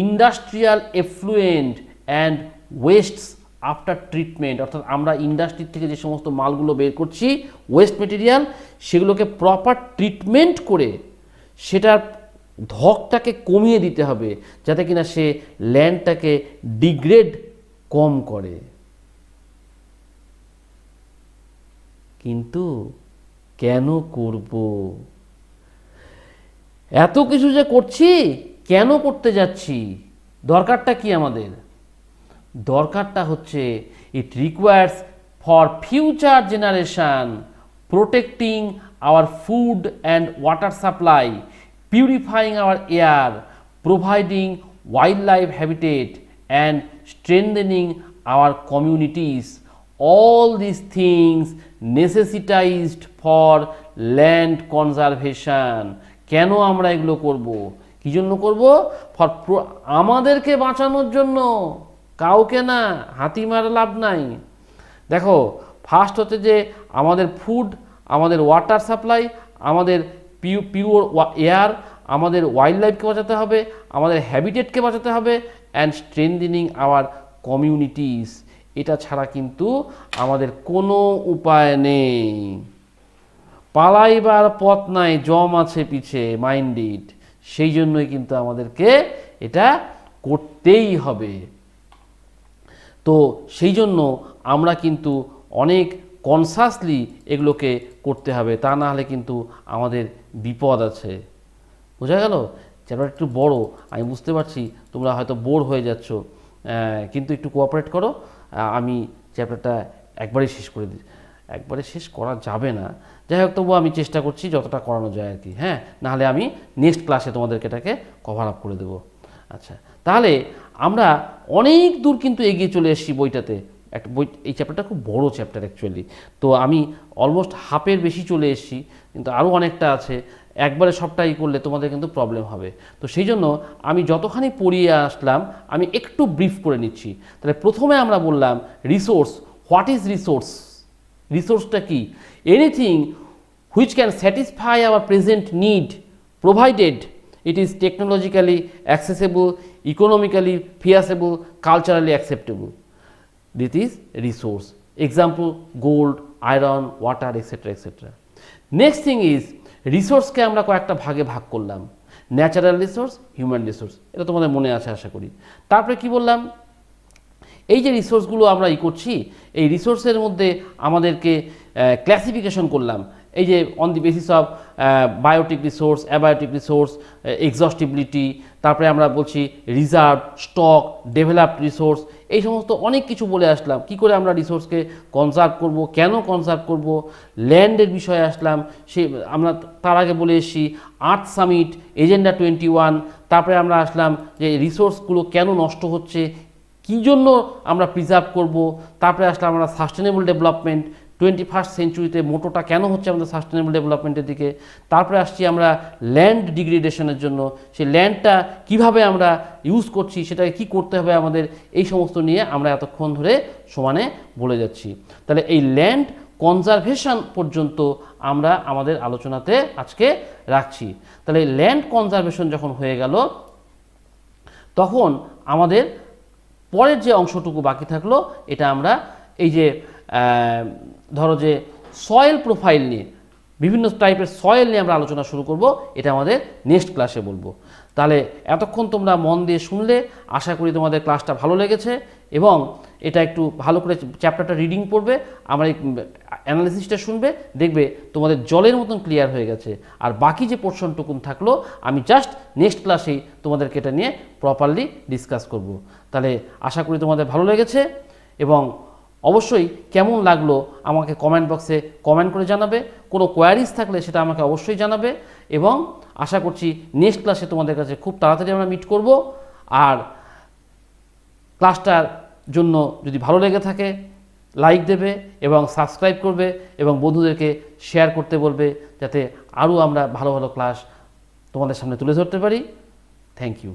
industrial effluent and wastes after treatment, অর্থাৎ আমরা ইন্ডাস্ট্রি থেকে যে সমস্ত মালগুলো বের করছি ওয়েস্ট মেটেরিয়াল, সেগুলোকে প্রপার ট্রিটমেন্ট করে সেটার ধকটাকে কমিয়ে দিতে হবে, যাতে কিনা সে ল্যান্ডটাকে ডিগ্রেড কম করে। কিন্তু কেন করব? এত কিছু যে করছি, কেন করতে যাচ্ছি? দরকারটা কি আমাদের? দরকারটা হচ্ছে it requires for future generation protecting our food and water supply, purifying our air, providing wild life habitat and strengthening our communities. All these things necessitized for land conservation. কেন আমরা এগুলো করব? কি জন্য করব? ফর আমাদেরকে বাঁচানোর জন্য, কাউকে না। হাতি মারা লাভ নাই। দেখো, ফার্স্ট হচ্ছে যে আমাদের ফুড, আমাদের ওয়াটার সাপ্লাই, আমাদের পিওর এয়ার, আমাদের ওয়াইল্ড লাইফকে বাঁচাতে হবে, আমাদের হ্যাবিটেটকে বাঁচাতে হবে, অ্যান্ড স্ট্রেংথেনিং আওয়ার কমিউনিটিস। এটা ছাড়া কিন্তু আমাদের কোনো উপায় নেই। পালাইবার পথ নাই, জম আছে পিছে, মাইন্ডেড। সেই জন্যই কিন্তু আমাদেরকে এটা করতেই হবে। তো সেই জন্য আমরা কিন্তু অনেক কনসাসলি এগুলোকে করতে হবে, তা না হলে কিন্তু আমাদের বিপদ আছে। বোঝা গেল? চ্যাপ্টার একটু বড়, আমি বুঝতে পারছি তোমরা হয়তো বোর হয়ে যাচ্ছ, কিন্তু একটু কোঅপারেট করো। আমি চ্যাপ্টারটা একবারে শেষ করে দিই। একবারে শেষ করা যাবে না, যাই হোক তবুও আমি চেষ্টা করছি যতটা করানো যায় আর কি। হ্যাঁ, নাহলে আমি নেক্সট ক্লাসে তোমাদেরকে এটাকে কভার আপ করে দেবো। আচ্ছা, তাহলে আমরা অনেক দূর কিন্তু এগিয়ে চলে এসেছি বইটাতে। একটা বই, এই চ্যাপ্টারটা খুব বড় চ্যাপ্টার অ্যাকচুয়ালি। তো আমি অলমোস্ট হাফের বেশি চলে এসেছি, কিন্তু আরও অনেকটা আছে। একবারে সবটাই করলে তোমাদের কিন্তু প্রবলেম হবে। তো সেই জন্য আমি যতখানি পড়িয়ে আসলাম আমি একটু ব্রিফ করে নিচ্ছি। তাহলে প্রথমে আমরা বললাম রিসোর্স। What is resource? রিসোর্সটা কি? Anything which can satisfy our present need provided it is technologically accessible, economically feasible, culturally acceptable. This is resource. Example, gold, iron, water, etc. etc. Next thing is resource কে আমরা কয়েকটা ভাগে ভাগ করলাম। Natural resource, human resource, এটা তোমাদের মনে আছে আশা করি। তারপরে কি বললাম? এই যে রিসোর্সগুলো আমরা করছি, এই রিসোর্সের মধ্যে আমাদেরকে ক্লাসিফিকেশন করলাম। এই যে on the basis of biotic resource, abiotic resource, exhaustibility, তারপরে আমরা বলছি রিজার্ভ, স্টক, ডেভেলপড রিসোর্স, এই সমস্ত অনেক কিছু বলে আসলাম। কি করে আমরা রিসোর্সকে কনজার্ভ করব, কেন কনজার্ভ করব, ল্যান্ডের বিষয়ে আসলাম। সে আমরা তার আগে বলে এসেছি আর্থ সামিট, এজেন্ডা 21। তারপরে আমরা আসলাম যে রিসোর্সগুলো কেন নষ্ট হচ্ছে, কী জন্য আমরা প্রিজার্ভ করব। তারপরে আসলাম আমরা সাস্টেনেবল ডেভেলপমেন্ট, 21st সেঞ্চুরিতে মোটোটা কেন হচ্ছে আমাদের সাস্টেনেবল ডেভেলপমেন্টের দিকে। তারপরে আসছি আমরা ল্যান্ড ডিগ্রেডেশনের জন্য, সেই ল্যান্ডটা কিভাবে আমরা ইউজ করছি, সেটাকে কি করতে হবে আমাদের, এই সমস্ত নিয়ে আমরা এতক্ষণ ধরে সমানে বলে যাচ্ছি। তাহলে এই ল্যান্ড কনজারভেশন পর্যন্ত আমরা আমাদের আলোচনাতে আজকে রাখছি। তাহলে ল্যান্ড কনজারভেশন যখন হয়ে গেল, তখন আমাদের পরের যে অংশটুকু বাকি থাকলো, এটা আমরা এই যে ধরো যে সয়েল প্রোফাইল নিয়ে, বিভিন্ন টাইপের সয়েল নিয়ে আমরা আলোচনা শুরু করব। এটা আমাদের নেক্সট ক্লাসে বলবো। তাহলে এতক্ষণ তোমরা মন দিয়ে শুনলে, আশা করি তোমাদের ক্লাসটা ভালো লেগেছে এবং এটা একটু ভালো করে চ্যাপ্টারটা রিডিং পড়বে, আমার এই অ্যানালিসিসটা শুনবে, দেখবে তোমাদের জলের মতন ক্লিয়ার হয়ে গেছে। আর বাকি যে পোর্শনটুকুন থাকলো আমি জাস্ট নেক্সট ক্লাসেই তোমাদেরকে এটা নিয়ে প্রপারলি ডিসকাস করব। তাহলে আশা করি তোমাদের ভালো লেগেছে এবং অবশ্যই কেমন লাগলো আমাকে কমেন্ট বক্সে কমেন্ট করে জানাবে। কোনো কোয়ারিজ থাকলে সেটা আমাকে অবশ্যই জানাবে এবং আশা করছি নেক্সট ক্লাসে তোমাদের কাছে খুব তাড়াতাড়ি আমরা মিট করব। আর ক্লাসটার জন্য যদি ভালো লেগে থাকে লাইক দেবে এবং সাবস্ক্রাইব করবে এবং বন্ধুদেরকে শেয়ার করতে বলবে, যাতে আরও আমরা ভালো ভালো ক্লাস তোমাদের সামনে তুলে ধরতে পারি। Thank you.